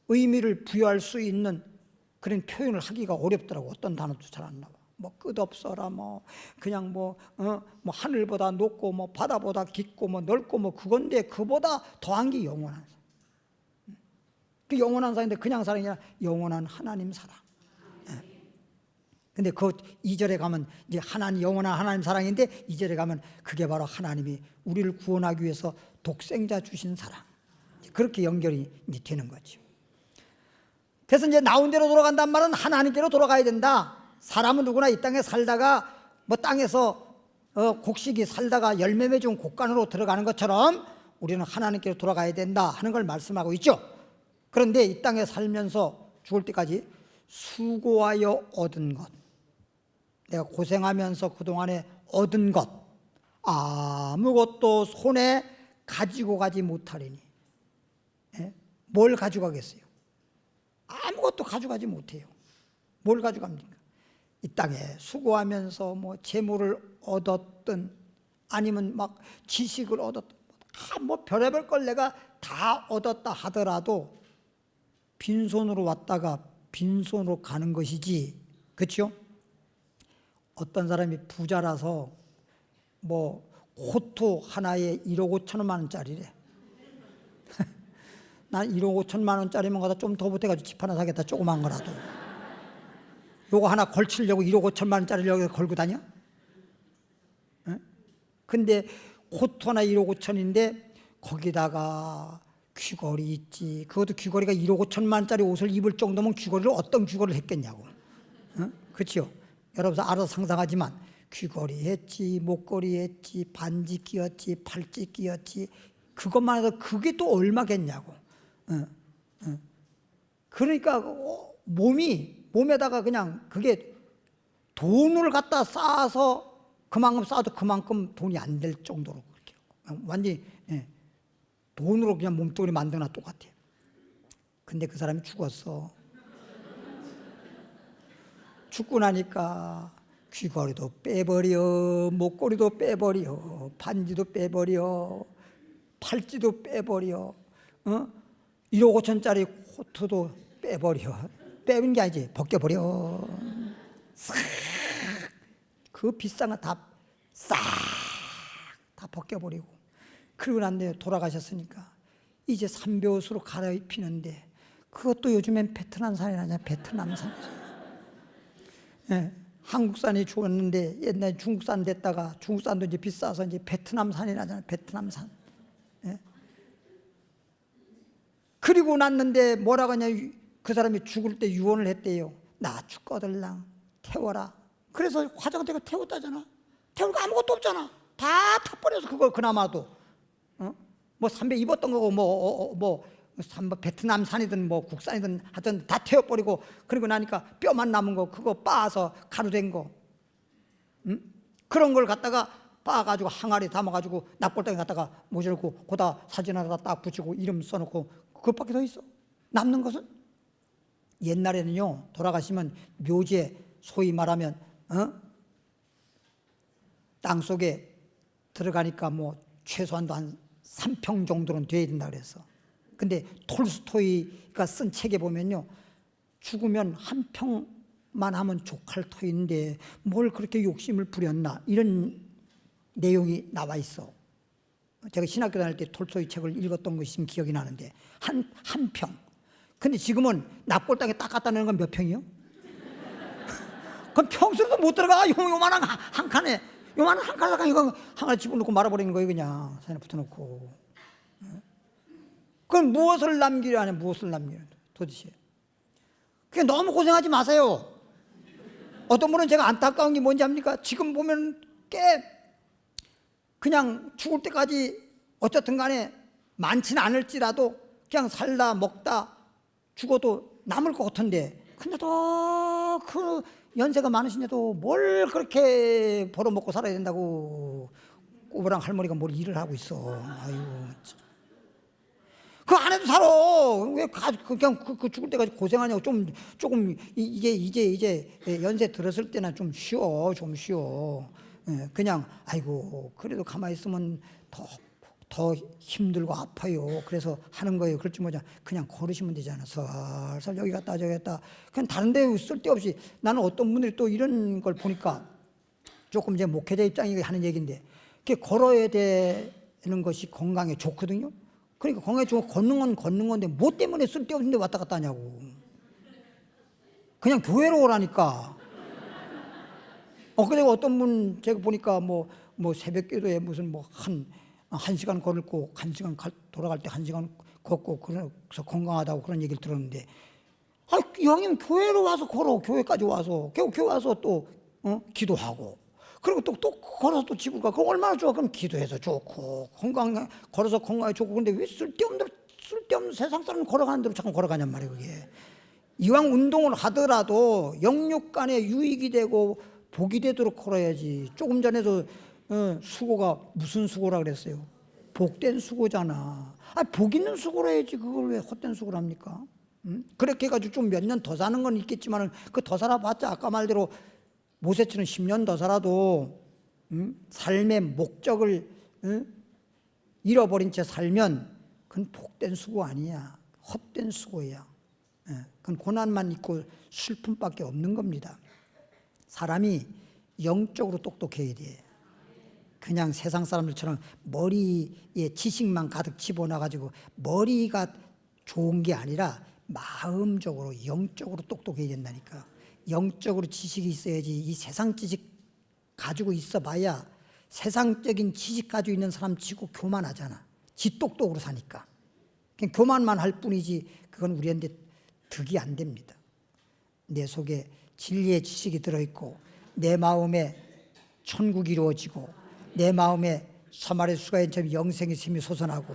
의미를 부여할 수 있는 그런 표현을 하기가 어렵더라고. 어떤 단어도 잘 안 나와. 끝없어라 그냥 하늘보다 높고 바다보다 깊고 넓고 그건데 그보다 더한 게 영원한 사랑. 그 영원한 사랑인데 그냥 사랑이 아니라 영원한 하나님 사랑. 근데 그 2절에 가면 이제 영원한 하나님 사랑인데 2절에 가면 그게 바로 하나님이 우리를 구원하기 위해서 독생자 주신 사랑. 그렇게 연결이 이제 되는 거죠. 그래서 이제 나온 대로 돌아간단 말은 하나님께로 돌아가야 된다. 사람은 누구나 이 땅에 살다가 땅에서 곡식이 살다가 열매 맺은 곡간으로 들어가는 것처럼 우리는 하나님께로 돌아가야 된다 하는 걸 말씀하고 있죠. 그런데 이 땅에 살면서 죽을 때까지 수고하여 얻은 것, 내가 고생하면서 그동안에 얻은 것 아무것도 손에 가지고 가지 못하리니. 뭘 가져가겠어요? 아무것도 가져가지 못해요. 뭘 가져갑니까? 이 땅에 수고하면서 재물을 얻었든 아니면 지식을 얻었든 별의별 걸 내가 다 얻었다 하더라도 빈손으로 왔다가 빈손으로 가는 것이지. 그렇죠? 어떤 사람이 부자라서 호투 하나에 1억 5천만 원짜리래. 난 1억 5천만 원짜리면 가다 좀 더 보태가지고 집 하나 사겠다. 조그만 거라도. 요거 하나 걸치려고 1억 5천만 원짜리를 여기 걸고 다녀? 근데 호투 하나 1억 5천인데 거기다가 귀걸이 있지. 그것도 귀걸이가 1억 5천만 원짜리 옷을 입을 정도면 귀걸이를 어떤 귀걸이를 했겠냐고. 그렇죠? 여러분 알아서 상상하지만 귀걸이 했지, 목걸이 했지, 반지 끼었지, 팔찌 끼었지. 그것만 해도 그게 또 얼마겠냐고. 그러니까 몸에다가 그냥 그게 돈을 갖다 쌓아서 그만큼 쌓아도 그만큼 돈이 안 될 정도로 그렇게 완전히 돈으로 그냥 몸뚱이 만드나 똑같아요. 근데 그 사람이 죽었어. 죽고 나니까 귀걸이도 빼버려, 목걸이도 빼버려, 반지도 빼버려, 팔찌도 빼버려, 1억 5천짜리 코트도 빼버려. 빼는 게 아니지, 벗겨버려. 싹, 그 비싼 거 다 싹 다 벗겨버리고. 그러고 난 뒤에 돌아가셨으니까 이제 삼배옷으로 갈아입히는데 그것도 요즘엔 베트남산이 나잖아. 베트남산. 한국산이 좋았는데 옛날에 중국산 됐다가 중국산도 이제 비싸서 이제 베트남산이 나잖아. 베트남산. 그리고 났는데 뭐라고 하냐. 그 사람이 죽을 때 유언을 했대요. 나 죽거들랑 태워라. 그래서 화장대가 태웠다잖아. 태우니까 아무것도 없잖아. 다 타버려서 그걸 그나마도 뭐 삼배 입었던 거고 뭐 베트남산이든 뭐 국산이든 하여튼 다 태워버리고 그리고 나니까 뼈만 남은 거 그거 빻아서 가루 된 거 그런 걸 갖다가 빻아가지고 항아리 담아가지고 납골당에 갖다가 모셔놓고 거기다 사진 하나 딱 붙이고 이름 써놓고 그것밖에 더 있어. 남는 것은 옛날에는요 돌아가시면 묘지에 소위 말하면 땅속에 들어가니까 뭐 최소한도 한 3평 정도는 돼야 된다 그래서. 근데 톨스토이가 쓴 책에 보면요 죽으면 한 평만 하면 족할 터인데 뭘 그렇게 욕심을 부렸나 이런 내용이 나와 있어. 제가 신학교 다닐 때 톨스토이 책을 읽었던 것이 지금 기억이 나는데 한 평. 근데 지금은 납골당에 딱 갖다 놓는 건 몇 평이요? 그럼 평수로도 못 들어가. 요만한 한 칸에 요만한 한 칸에 이거 하나 집어넣고 말아버리는 거예요. 그냥 산에 붙여놓고. 그럼 무엇을 남기려 하냐. 무엇을 남기려 도대체. 그게 너무 고생하지 마세요. 어떤 분은 제가 안타까운 게 뭔지 압니까? 지금 보면 꽤 그냥 죽을 때까지 어쨌든 간에 많지는 않을지라도 그냥 살다 먹다 죽어도 남을 것 같은데 근데도 그 연세가 많으신데도 뭘 그렇게 벌어먹고 살아야 된다고 꼬부랑 할머니가 뭘 일을 하고 있어. 아유, 그 안 해도 살아. 왜 그냥 그 죽을 때까지 고생하냐고. 조금 이제 연세 들었을 때는 좀 쉬어, 좀 쉬어. 그냥 아이고 그래도 가만히 있으면 더 힘들고 아파요. 그래서 하는 거예요. 그렇지 뭐냐. 그냥 걸으시면 되잖아. 살살 여기 갔다 저기 갔다. 그냥 다른 데 쓸데없이. 나는 어떤 분들이 또 이런 걸 보니까 조금 이제 목회자 입장이 하는 얘기인데 그게 걸어야 되는 것이 건강에 좋거든요. 그러니까 건강에 좋고 걷는 건데 뭐 때문에 쓸데없는데 왔다 갔다 하냐고. 그냥 교회로 오라니까. 그리고 어떤 분 제가 보니까 뭐 새벽 기도에 무슨 한 시간 걸고 한 시간 돌아갈 때 한 시간 걷고 그래서 건강하다고 그런 얘기를 들었는데 이왕이면 교회로 와서 걸어. 교회까지 와서 교회 와서 또 기도하고 그리고 또 걸어서 또 집을 가. 그럼 얼마나 좋아. 그럼 기도해서 좋고 걸어서 건강에 좋고. 근데 왜 쓸데없는 세상 사람 걸어가는 대로 자꾸 걸어가냔 말이에요. 그게 이왕 운동을 하더라도 영육간에 유익이 되고 복이 되도록 걸어야지. 조금 전에도 수고가 무슨 수고라 그랬어요? 복된 수고잖아. 복 있는 수고를 해야지. 그걸 왜 헛된 수고를 합니까? 그렇게 해가지고 좀 몇 년 더 사는 건 있겠지만 그 더 살아봤자 아까 말대로 모세처럼 10년 더 살아도 삶의 목적을 잃어버린 채 살면 그건 복된 수고 아니야. 헛된 수고야. 그건 고난만 있고 슬픔밖에 없는 겁니다. 사람이 영적으로 똑똑해야 돼. 그냥 세상 사람들처럼 머리에 지식만 가득 집어넣어가지고 머리가 좋은 게 아니라 마음적으로 영적으로 똑똑해야 된다니까. 영적으로 지식이 있어야지. 이 세상 지식 가지고 있어 봐야 세상적인 지식 가지고 있는 사람 치고 교만하잖아. 지 똑똑으로 사니까. 그냥 교만만 할 뿐이지 그건 우리한테 득이 안 됩니다. 내 속에 진리의 지식이 들어있고 내 마음에 천국이 이루어지고 내 마음에 사마리 수가인처럼 영생의 샘이 솟아나고,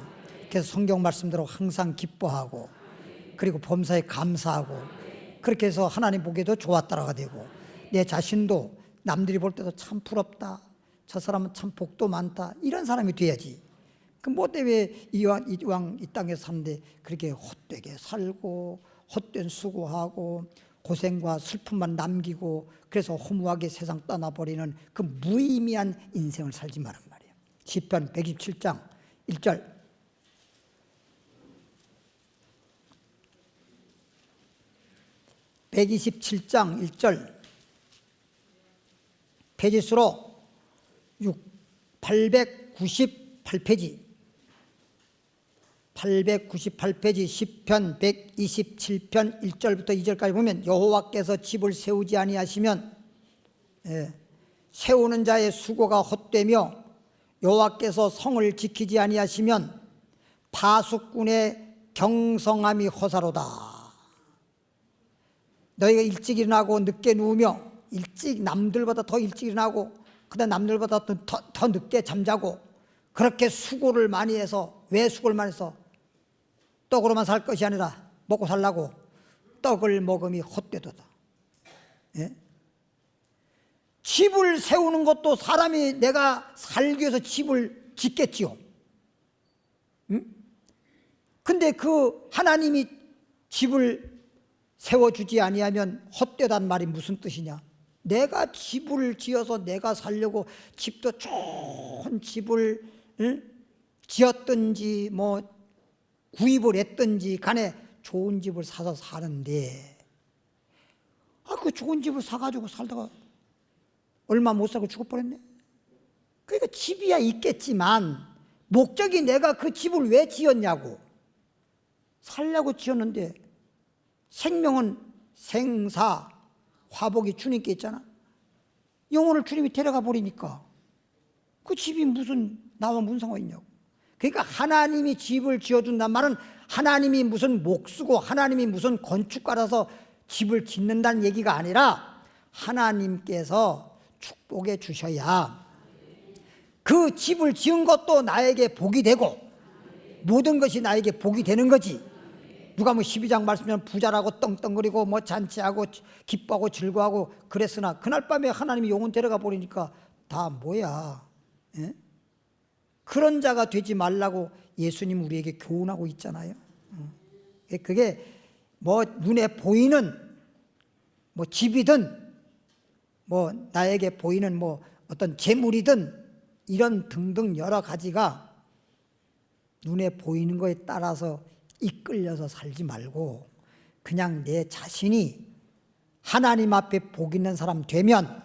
그래서 성경 말씀대로 항상 기뻐하고 그리고 범사에 감사하고, 그렇게 해서 하나님 보기에도 좋았다라가 되고, 내 자신도 남들이 볼 때도 참 부럽다, 저 사람은 참 복도 많다, 이런 사람이 돼야지. 그 뭐 때문에 이왕 이 땅에서 사는데 그렇게 헛되게 살고 헛된 수고하고 고생과 슬픔만 남기고 그래서 허무하게 세상 떠나버리는 그 무의미한 인생을 살지 말란 말이에요. 시편 127장 1절. (127장 1절) 페이지수로 898페이지 898페이지 시편 127편 1절부터 2절까지 보면, 여호와께서 집을 세우지 아니하시면 세우는 자의 수고가 헛되며 여호와께서 성을 지키지 아니하시면 파수꾼의 경성함이 허사로다. 너희가 일찍 일어나고 늦게 누우며 일찍 남들보다 더 일찍 일어나고 그다음 남들보다 더 늦게 잠자고 그렇게 수고를 많이 해서, 왜 수고를 많이 해서? 떡으로만 살 것이 아니라 먹고 살라고 떡을 먹음이 헛되도다. 예? 집을 세우는 것도 사람이 내가 살기 위해서 집을 짓겠지요. 응? 근데 그 하나님이 집을 세워주지 아니하면 헛되단 말이 무슨 뜻이냐? 내가 집을 지어서 내가 살려고 집도 좋은 집을 지었든지 뭐 구입을 했든지 간에 좋은 집을 사서 사는데, 그 좋은 집을 사가지고 살다가 얼마 못 살고 죽어버렸네. 그러니까 집이야 있겠지만 목적이 내가 그 집을 왜 지었냐고. 살려고 지었는데, 생명은 생사 화복이 주님께 있잖아. 영혼을 주님이 데려가 버리니까 그 집이 무슨 나와 무슨 상관이 있냐고. 그러니까 하나님이 집을 지어준단 말은 하나님이 무슨 목수고 하나님이 무슨 건축가라서 집을 짓는다는 얘기가 아니라, 하나님께서 축복해 주셔야 그 집을 지은 것도 나에게 복이 되고 모든 것이 나에게 복이 되는 거지. 누가 뭐 12장 말씀처럼 부자라고 떵떵거리고 뭐 잔치하고 기뻐하고 즐거워하고 그랬으나 그날 밤에 하나님이 영혼 데려가 버리니까 다 뭐야. 예? 그런 자가 되지 말라고 예수님 우리에게 교훈하고 있잖아요. 그게 뭐 눈에 보이는 뭐 집이든 뭐 나에게 보이는 뭐 어떤 재물이든 이런 등등 여러 가지가 눈에 보이는 거에 따라서 이끌려서 살지 말고 그냥 내 자신이 하나님 앞에 복 있는 사람 되면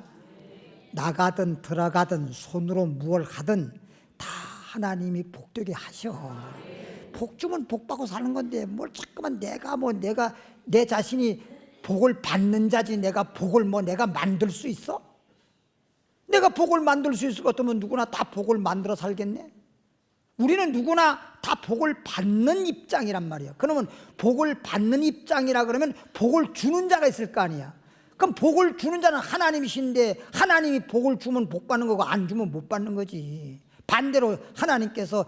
나가든 들어가든 손으로 무얼 하든 다 하나님이 복되게 하셔. 복 주면 복 받고 사는 건데 뭘 자꾸만 내가 내 자신이 복을 받는 자지 내가 복을 내가 만들 수 있어? 내가 복을 만들 수 있을 것 같으면 누구나 다 복을 만들어 살겠네? 우리는 누구나 다 복을 받는 입장이란 말이야. 그러면 복을 받는 입장이라 그러면 복을 주는 자가 있을 거 아니야. 그럼 복을 주는 자는 하나님이신데 하나님이 복을 주면 복 받는 거고 안 주면 못 받는 거지. 반대로 하나님께서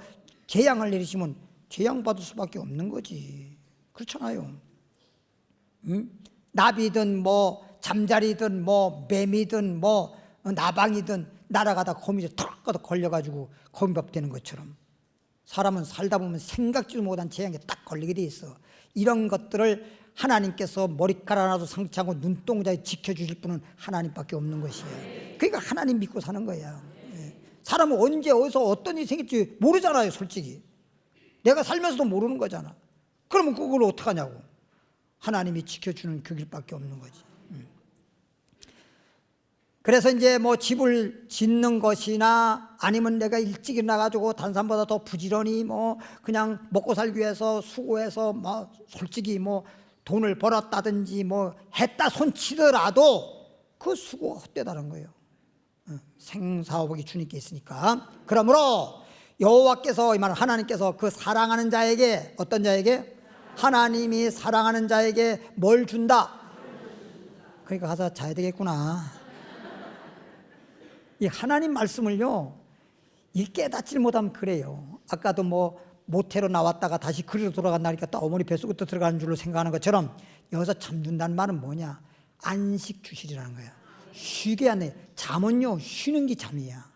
재앙을 내리시면 재앙 받을 수밖에 없는 거지. 그렇잖아요. 응? 나비든 뭐 잠자리든 뭐 매미든 뭐 나방이든 날아가다 거미줄 턱 걸려가지고 거미밥 되는 것처럼 사람은 살다 보면 생각지도 못한 재앙에 딱 걸리게 돼 있어. 이런 것들을 하나님께서 머리카락 하나도 상처하고 눈동자에 지켜주실 분은 하나님밖에 없는 것이에요. 그러니까 하나님 믿고 사는 거야. 사람은 언제 어디서 어떤 일이 생길지 모르잖아요. 솔직히 내가 살면서도 모르는 거잖아. 그러면 그걸 어떡하냐고. 하나님이 지켜주는 그 길밖에 없는 거지. 그래서 이제 뭐 집을 짓는 것이나 아니면 내가 일찍 일어나가지고 다른 사람보다 더 부지런히 뭐 그냥 먹고 살기 위해서 수고해서 뭐 솔직히 뭐 돈을 벌었다든지 뭐 했다 손치더라도 그 수고가 헛되다는 거예요. 생사화복이 주님께 있으니까. 그러므로 여호와께서 이 말 하나님께서 그 사랑하는 자에게 어떤 자에게 하나님이 사랑하는 자에게 뭘 준다? 그러니까 가서 자야 되겠구나. 이 하나님 말씀을요 이 깨닫지 못하면 그래요. 아까도 뭐 모태로 나왔다가 다시 그리로 돌아간다니까 또 어머니 뱃속부터 들어가는 줄로 생각하는 것처럼 여기서 잠 준다는 말은 뭐냐? 안식 주시리라는 거야. 쉬게 하네. 잠은요 쉬는 게 잠이야.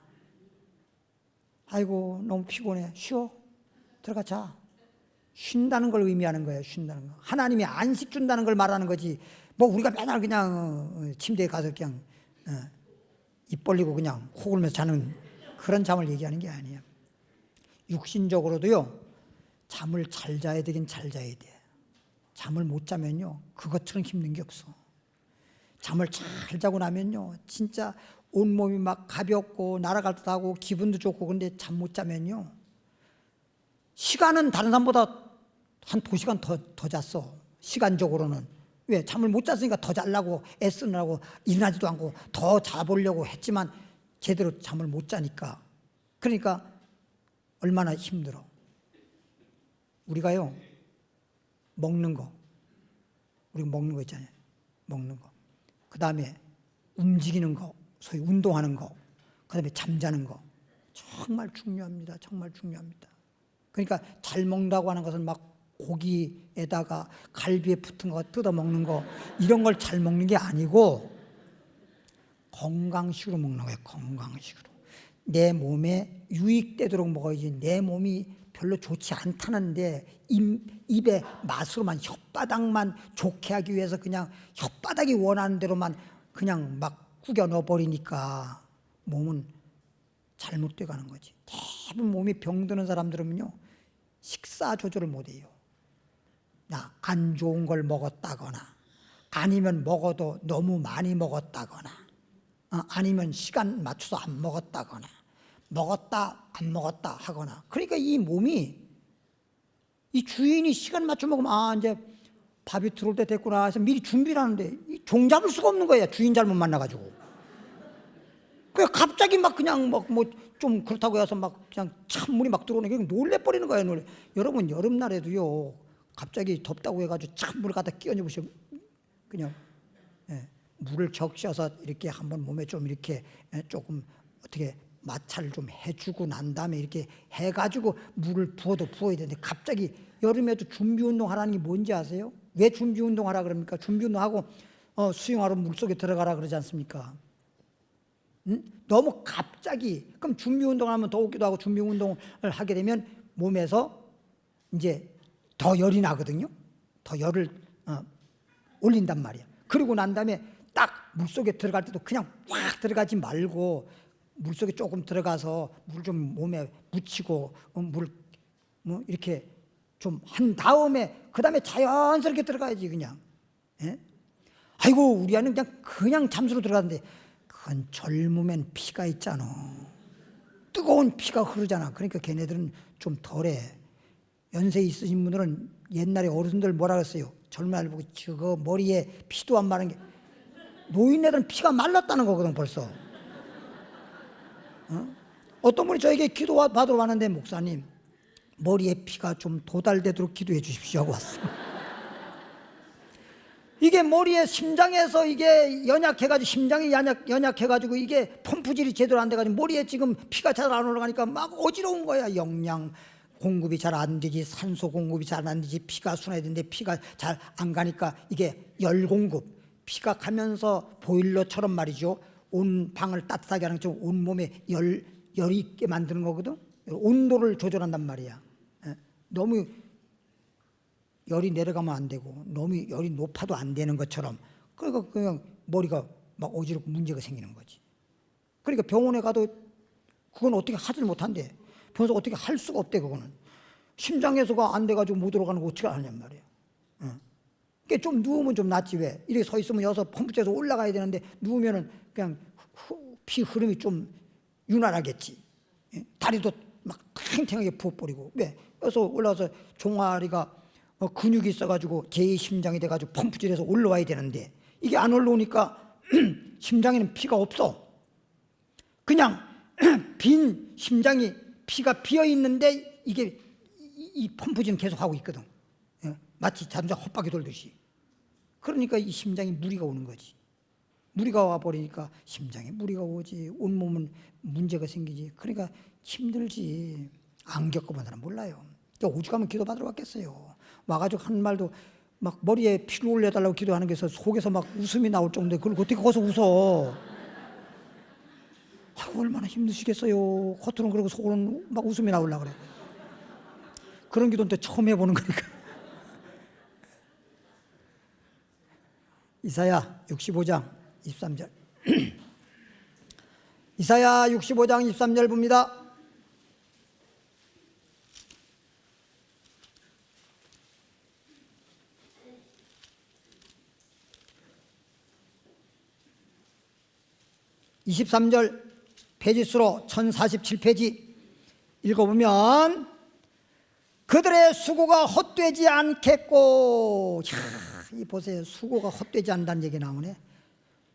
아이고 너무 피곤해. 쉬어. 들어가 자. 쉰다는 걸 의미하는 거예요. 쉰다는 거. 하나님이 안식 준다는 걸 말하는 거지. 뭐 우리가 맨날 그냥 침대에 가서 그냥 입 벌리고 그냥 코 골면서 자는 그런 잠을 얘기하는 게 아니에요. 육신적으로도요 잠을 잘 자야 되긴 잘 자야 돼. 잠을 못 자면요 그것처럼 힘든 게 없어. 잠을 잘 자고 나면요 진짜 온몸이 막 가볍고 날아갈 듯하고 기분도 좋고. 근데 잠 못 자면요 시간은 다른 사람보다 한 2시간 더 잤어. 시간적으로는. 왜? 잠을 못 잤으니까 더 자려고 애쓰느라고 일어나지도 않고 더 자보려고 했지만 제대로 잠을 못 자니까. 그러니까 얼마나 힘들어. 우리가요 먹는 거, 우리 먹는 거 있잖아요. 먹는 거. 그 다음에 움직이는 거, 소위 운동하는 거, 그 다음에 잠자는 거 정말 중요합니다. 정말 중요합니다. 그러니까 잘 먹는다고 하는 것은 막 고기에다가 갈비에 붙은 거 뜯어 먹는 거 이런 걸 잘 먹는 게 아니고 건강식으로 먹는 거예요. 건강식으로. 내 몸에 유익되도록 먹어야지. 내 몸이 별로 좋지 않다는데 입의 맛으로만 혓바닥만 좋게 하기 위해서 그냥 혓바닥이 원하는 대로만 그냥 막 구겨 넣어버리니까 몸은 잘못돼 가는 거지. 대부분 몸이 병드는 사람들은요 식사 조절을 못해요. 안 좋은 걸 먹었다거나 아니면 먹어도 너무 많이 먹었다거나 아니면 시간 맞춰서 안 먹었다거나 먹었다 안 먹었다 하거나. 그러니까 이 몸이 이 주인이 시간 맞춰 먹으면 이제 밥이 들어올 때 됐구나 해서 미리 준비를 하는데 종 잡을 수가 없는 거야. 주인 잘못 만나가지고. 그 갑자기 막 그냥 뭐 좀 그렇다고 해서 막 그냥 찬물이 막 들어오는 게 놀래버리는 거예요. 놀래. 여러분 여름날에도요 갑자기 덥다고 해가지고 찬물을 갖다 끼얹어보시면 그냥 물을 적셔서 이렇게 한번 몸에 좀 이렇게 조금 어떻게 마찰을 좀 해주고 난 다음에 이렇게 해가지고 물을 부어도 부어야 되는데 갑자기 여름에도 준비운동 하라는 게 뭔지 아세요? 왜 준비운동 하라 그럽니까? 준비운동하고 수영하러 물속에 들어가라 그러지 않습니까? 너무 갑자기. 그럼 준비운동을 하면 더우기도 하고 준비운동을 하게 되면 몸에서 이제 더 열이 나거든요. 더 열을 올린단 말이야. 그러고 난 다음에 딱 물속에 들어갈 때도 그냥 확 들어가지 말고 물속에 조금 들어가서 물 좀 몸에 묻히고 물 뭐 이렇게 좀 한 다음에 그 다음에 자연스럽게 들어가야지 그냥. 아이고 우리 아는 그냥 잠수로 들어가는데 그건 젊으면 피가 있잖아. 뜨거운 피가 흐르잖아. 그러니까 걔네들은 좀 덜해. 연세 있으신 분들은 옛날에 어르신들 뭐라 그랬어요? 젊은 아이들 보고 저거 머리에 피도 안 마른 게 노인네들은 피가 말랐다는 거거든 벌써. 어떤 분이 저에게 기도 받으러 왔는데 목사님 머리에 피가 좀 도달되도록 기도해 주십시오 하고 왔어요. 이게 머리에 심장에서 이게 연약해가지고 심장이 연약해가지고 이게 펌프질이 제대로 안 돼가지고 머리에 지금 피가 잘 안 올라가니까 막 어지러운 거야. 영양 공급이 잘 안 되지, 산소 공급이 잘 안 되지, 피가 순환이 되는데 피가 잘 안 가니까 이게 열 공급, 피가 가면서 보일러처럼 말이죠. 온 방을 따뜻하게 하는 것처럼 온 몸에 열이 있게 만드는 거거든. 온도를 조절한단 말이야. 너무 열이 내려가면 안 되고 너무 열이 높아도 안 되는 것처럼. 그러니까 그냥 머리가 막 어지럽고 문제가 생기는 거지. 그러니까 병원에 가도 그건 어떻게 하질 못한대. 병원에서 어떻게 할 수가 없대. 그거는 심장에서가 안 돼가지고 못 들어가는 거 어떻게 하냔 말이야. 그러니까 좀 누우면 좀 낫지. 왜 이렇게 서 있으면 여기서 펌프째서 올라가야 되는데 누우면은 그냥 피 흐름이 좀 유난하겠지. 다리도 막 탱탱하게 부어버리고. 왜 여기서 올라와서 종아리가 근육이 있어가지고 제2심장이 돼가지고 펌프질해서 올라와야 되는데 이게 안 올라오니까 심장에는 피가 없어. 그냥 빈 심장이 피가 비어 있는데 이게 이 펌프질은 계속 하고 있거든. 예? 마치 자동차 헛바퀴 돌듯이. 그러니까 이 심장에 무리가 오는 거지. 무리가 와버리니까 심장에 무리가 오지, 온몸은 문제가 생기지. 그러니까 힘들지. 안 겪어본 사람 몰라요. 오죽하면 기도 받으러 왔겠어요. 와가지고 한 말도 막 머리에 피를 올려달라고 기도하는 게 있어 속에서 막 웃음이 나올 정도인데 그걸 어떻게 거기서 웃어. 얼마나 힘드시겠어요. 겉으로는 그러고 속으로는 막 웃음이 나오려고 그래. 그런 기도는 처음 해보는 거니까. 이사야 65장 23절. 이사야 65장 23절 봅니다. (23절) 페이지 수로 1047페이지 읽어보면 그들의 수고가 헛되지 않겠고, 이 보세요. 수고가 헛되지 않는다는 얘기 나오네.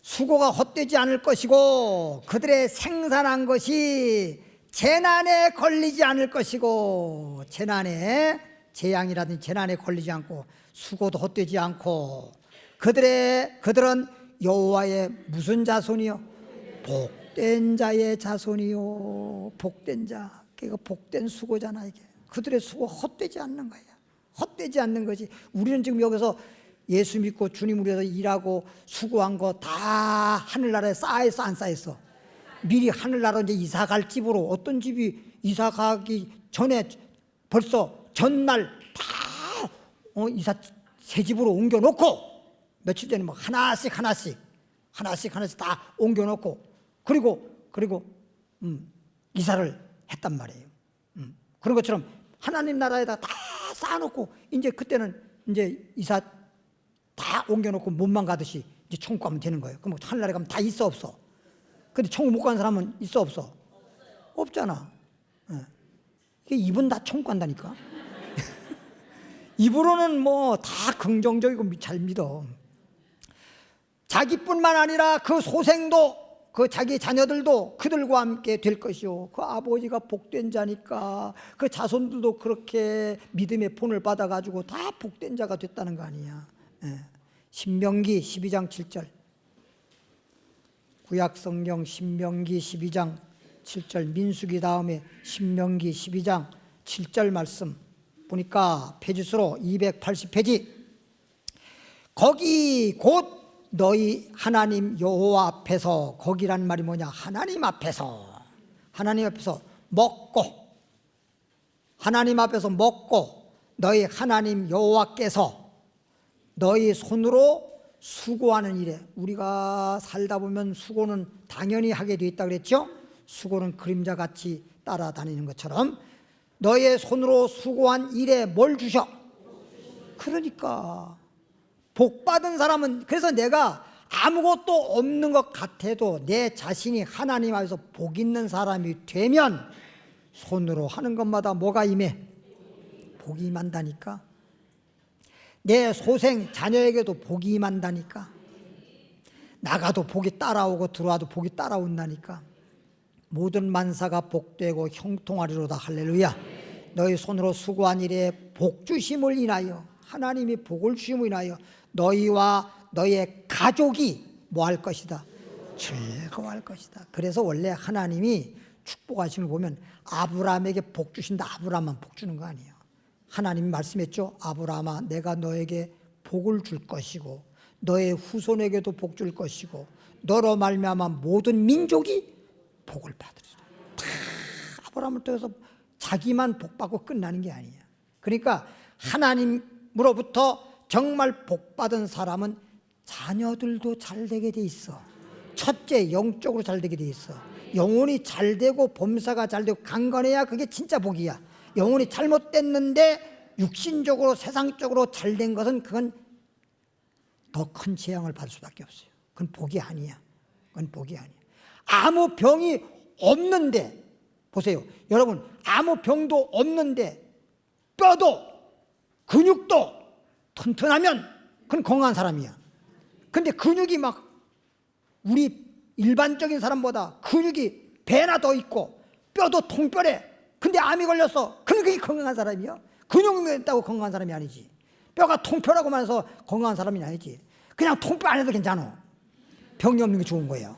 수고가 헛되지 않을 것이고 그들의 생산한 것이 재난에 걸리지 않을 것이고, 재난에, 재앙이라든지 재난에 걸리지 않고 수고도 헛되지 않고, 그들은 여호와의 무슨 자손이요? 복된 자의 자손이요. 복된 자. 그러니까 복된 수고잖아 이게. 그들의 수고 헛되지 않는 거야. 헛되지 않는 거지. 우리는 지금 여기서 예수 믿고 주님을 위해서 일하고 수고한 거 다 하늘나라에 쌓여있어 안 쌓여있어? 미리 하늘나라로 이제 이사 갈 집으로, 어떤 집이 이사 가기 전에 벌써 전날 다 이사 새 집으로 옮겨놓고, 며칠 전에 막 하나씩 다 옮겨놓고, 그리고 이사를 했단 말이에요. 그런 것처럼 하나님 나라에다 다 쌓아놓고 이제 그때는 이제 이사 다 옮겨놓고 몸만 가듯이 이제 천국 가면 되는 거예요. 그럼 하늘나라에 가면 다 있어 없어? 근데 천국 못 가는 사람은 있어 없어? 없잖아. 입은 다 천국 간다니까. 입으로는 뭐 다 긍정적이고 잘 믿어. 자기뿐만 아니라 그 소생도, 그 자기 자녀들도 그들과 함께 될 것이요. 그 아버지가 복된 자니까 그 자손들도 그렇게 믿음의 본을 받아가지고 다 복된 자가 됐다는 거 아니야. 신명기 12장 7절. 구약성경 신명기 12장 7절, 민수기 다음에 신명기 12장 7절 말씀 보니까 페이지수로 280페이지. 거기 곧 너희 하나님 여호와 앞에서, 거기란 말이 뭐냐? 하나님 앞에서 먹고, 하나님 앞에서 먹고 너희 하나님 여호와께서 너희 손으로 수고하는 일에, 우리가 살다 보면 수고는 당연히 하게 돼 있다 그랬죠? 수고는 그림자같이 따라다니는 것처럼 너희의 손으로 수고한 일에 뭘 주셔? 그러니까 복 받은 사람은, 그래서 내가 아무것도 없는 것 같아도 내 자신이 하나님 앞에서 복 있는 사람이 되면 손으로 하는 것마다 뭐가 임해? 복이 임한다니까. 내 소생 자녀에게도 복이 임한다니까. 나가도 복이 따라오고 들어와도 복이 따라온다니까. 모든 만사가 복되고 형통하리로다. 할렐루야. 너희 손으로 수고한 일에 복 주심을 인하여, 하나님이 복을 주심을 인하여 너희와 너희의 가족이 뭐 할 것이다? 즐거워할 것이다. 그래서 원래 하나님이 축복하시는 걸 보면 아브라함에게 복 주신다, 아브라함만 복 주는 거 아니에요. 하나님이 말씀했죠. 아브라함아, 내가 너에게 복을 줄 것이고 너의 후손에게도 복 줄 것이고 너로 말미암아 모든 민족이 복을 받으리라. 다 아브라함을 통해서 자기만 복 받고 끝나는 게 아니야. 그러니까 하나님으로부터 정말 복 받은 사람은 자녀들도 잘 되게 돼 있어. 첫째, 영적으로 잘 되게 돼 있어. 영혼이 잘 되고 범사가 잘 되고 강건해야 그게 진짜 복이야. 영혼이 잘못됐는데 육신적으로 세상적으로 잘 된 것은 그건 더 큰 재앙을 받을 수밖에 없어요. 그건 복이 아니야. 그건 복이 아니야. 아무 병이 없는데, 보세요 여러분, 아무 병도 없는데 뼈도 근육도 튼튼하면 그건 건강한 사람이야. 근데 근육이 막 우리 일반적인 사람보다 근육이 배나 더 있고 뼈도 통뼈래, 근데 암이 걸렸어. 그게 건강한 사람이야? 근육이 있다고 건강한 사람이 아니지. 뼈가 통뼈라고만 해서 건강한 사람이 아니지. 그냥 통뼈 안 해도 괜찮아. 병이 없는 게 좋은 거예요.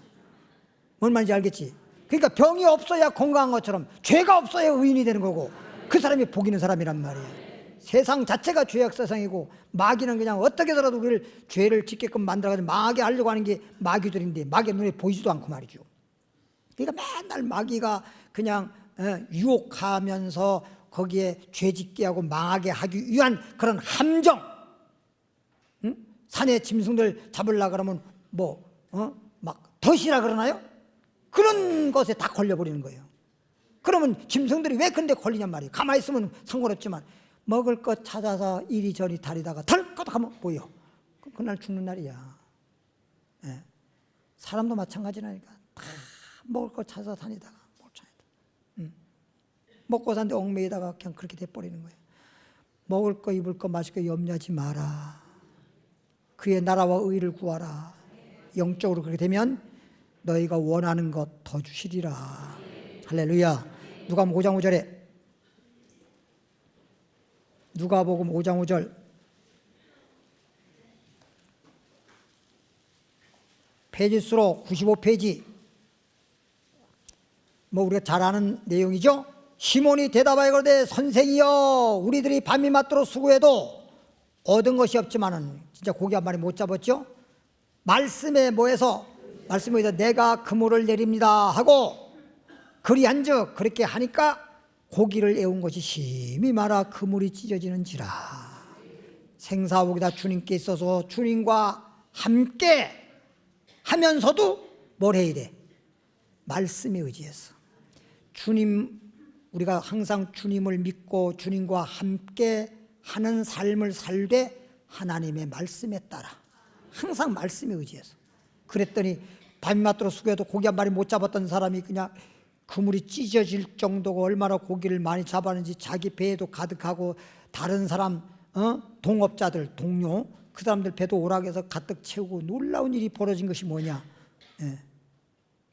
뭔 말인지 알겠지? 그러니까 병이 없어야 건강한 것처럼 죄가 없어야 의인이 되는 거고, 그 사람이 복 있는 사람이란 말이에요. 세상 자체가 죄악 세상이고, 마귀는 그냥 어떻게 해서라도 우리를 죄를 짓게끔 만들어가지고 망하게 하려고 하는 게 마귀들인데, 마귀가 눈에 보이지도 않고 말이죠. 그러니까 맨날 마귀가 그냥 유혹하면서 거기에 죄 짓게 하고 망하게 하기 위한 그런 함정. 산에 짐승들 잡으려고 그러면 막 덫이라 그러나요? 그런 것에 다 걸려버리는 거예요. 그러면 짐승들이 왜 근데 걸리냔 말이에요. 가만히 있으면 상관없지만 먹을 것 찾아서 이리저리 다니다가 덜컥 하면 뭐예요? 그날 죽는 날이야. 예. 사람도 마찬가지라니까. 다 먹을 것 찾아서 다니다가 못 찾는다. 먹고 사는데 얽매이다가 그냥 그렇게 돼버리는 거예요. 먹을 거 입을 거 마실 거 염려하지 마라. 그의 나라와 의를 구하라. 영적으로 그렇게 되면 너희가 원하는 것 더 주시리라. 할렐루야. 누가복음 5장 5절에, 누가복음 5장 5절, 페이지수로 95페이지, 우리가 잘 아는 내용이죠. 시몬이 대답하여 이르되 선생이여, 우리들이 밤이 맞도록 수고해도 얻은 것이 없지만은, 진짜 고기 한 마리 못 잡았죠. 말씀에 뭐해서, 말씀에 의해서 내가 그물을 내립니다 하고 그리한즉, 그렇게 하니까 고기를 애운 것이 심히 많아 그물이 찢어지는지라. 생사옥이다 주님께 있어서 주님과 함께 하면서도 뭘 해야 돼? 말씀에 의지해서. 주님, 우리가 항상 주님을 믿고 주님과 함께 하는 삶을 살되 하나님의 말씀에 따라 항상 말씀에 의지해서. 그랬더니 밤이 맞도록 수고해도 고기 한 마리 못 잡았던 사람이 그냥 그물이 찢어질 정도고, 얼마나 고기를 많이 잡았는지 자기 배에도 가득하고, 다른 사람 동업자들, 동료, 그 사람들 배도 오락해서 가득 채우고, 놀라운 일이 벌어진 것이 뭐냐?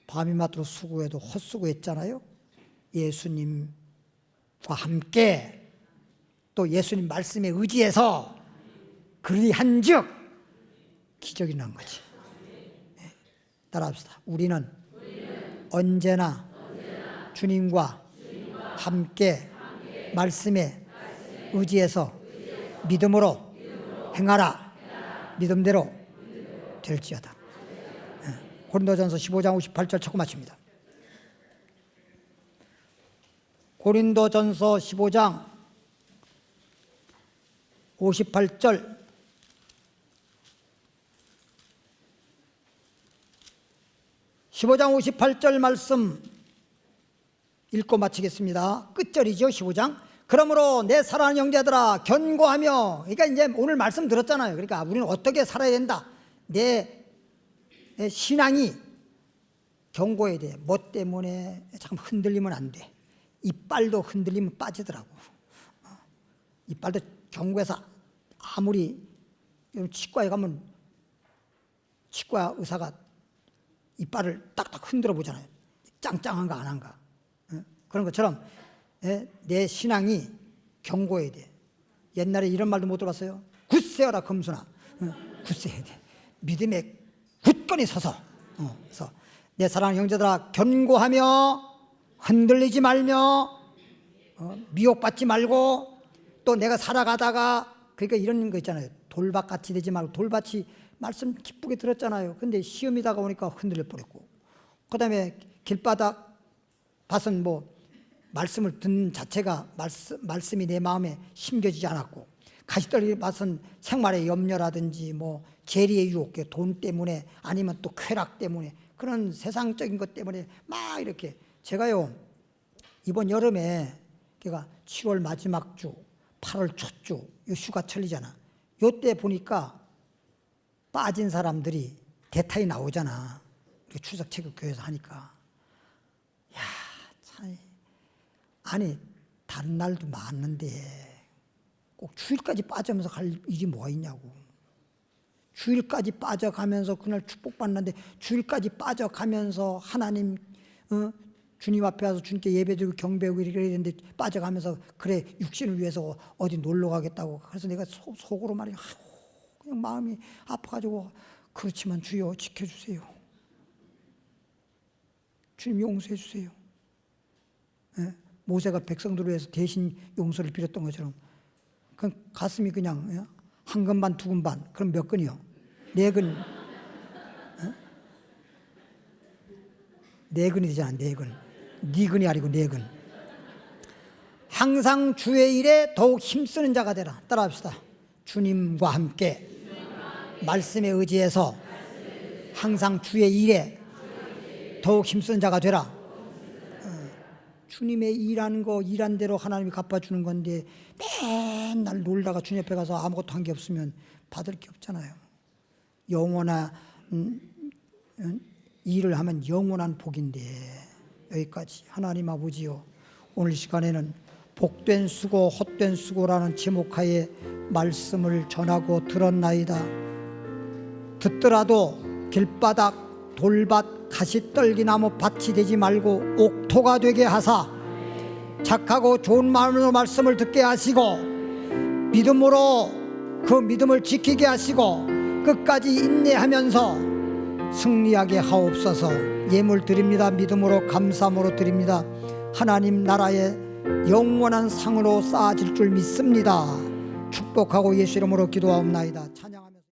밤이 맞도록 수고해도 헛수고했잖아요. 예수님과 함께 또 예수님 말씀에 의지해서 그리한즉 기적이 난 거지. 따라합시다. 우리는 언제나 주님과 함께 말씀에 의지해서 믿음으로 행하라. 믿음대로 될지어다. 고린도전서 15장 58절 찾고 마칩니다. 고린도전서 15장 58절, (15장 58절) 말씀 읽고 마치겠습니다. 끝절이죠. 15장. 그러므로 내 사랑하는 형제들아 견고하며, 그러니까 이제 오늘 말씀 들었잖아요. 그러니까 우리는 어떻게 살아야 된다. 내 신앙이 견고해야 돼. 뭐 때문에 잠깐 흔들리면 안 돼. 이빨도 흔들리면 빠지더라고. 이빨도 견고해서, 아무리 치과에 가면 치과 의사가 이빨을 딱딱 흔들어 보잖아요. 짱짱한가 안 한가. 그런 것처럼 내 신앙이 견고해야 돼. 옛날에 이런 말도 못 들어봤어요? 굳세어라 금수나. 굳세야 돼. 믿음에 굳건히 서서. 그래서 내 사랑하는 형제들아 견고하며 흔들리지 말며 미혹받지 말고, 또 내가 살아가다가, 그러니까 이런 거 있잖아요. 돌밭같이 되지 말고, 돌밭이 말씀 기쁘게 들었잖아요. 근데 시험이 다가오니까 흔들려 버렸고, 그 다음에 길바닥 밭은 말씀을 듣는 자체가 말씀이 내 마음에 심겨지지 않았고, 가시떨기 밭은 생활의 염려라든지 재리의 유혹, 돈 때문에 아니면 또 쾌락 때문에, 그런 세상적인 것 때문에 막 이렇게. 제가요 이번 여름에, 그러니까 7월 마지막 주 8월 첫 주 휴가철이잖아. 요때 보니까 빠진 사람들이 대타에 나오잖아. 추석 체육교회에서 하니까. 야, 참, 아니 다른 날도 많은데 꼭 주일까지 빠져면서 갈 일이 뭐가 있냐고. 주일까지 빠져가면서 그날 축복받는데, 주일까지 빠져가면서 하나님 주님 앞에 와서 주님께 예배드리고 경배하고 이래야 되는데 빠져가면서 그래 육신을 위해서 어디 놀러 가겠다고. 그래서 내가 속으로 말이야 그냥 마음이 아파가지고 그렇지만 주여 지켜주세요. 주님 용서해 주세요. 예? 모세가 백성들을 위해서 대신 용서를 빌었던 것처럼 그 가슴이 그냥 예? 한 근 반 두 근 반. 그럼 몇 근이요? 네 근. 예? 네 근이 되잖아. 네 근. 네 근이 아니고 네 근. 항상 주의 일에 더욱 힘쓰는 자가 되라. 따라합시다. 주님과 함께 말씀에 의지해서 항상 주의 일에 더욱 힘쓰는 자가 되라. 주님의 일하는 거 일한 대로 하나님이 갚아주는 건데 맨날 놀다가 주님 앞에 가서 아무것도 한 게 없으면 받을 게 없잖아요. 영원한 일을 하면 영원한 복인데 여기까지. 하나님 아버지요, 오늘 시간에는 복된 수고 헛된 수고라는 제목하에 말씀을 전하고 들었나이다. 듣더라도 길바닥 돌밭 가시떨기나무 밭이 되지 말고 옥토가 되게 하사 착하고 좋은 마음으로 말씀을 듣게 하시고 믿음으로 그 믿음을 지키게 하시고 끝까지 인내하면서 승리하게 하옵소서. 예물 드립니다. 믿음으로 감사함으로 드립니다. 하나님 나라의 영원한 상으로 쌓아질 줄 믿습니다. 축복하고 예수 이름으로 기도하옵나이다. 찬양.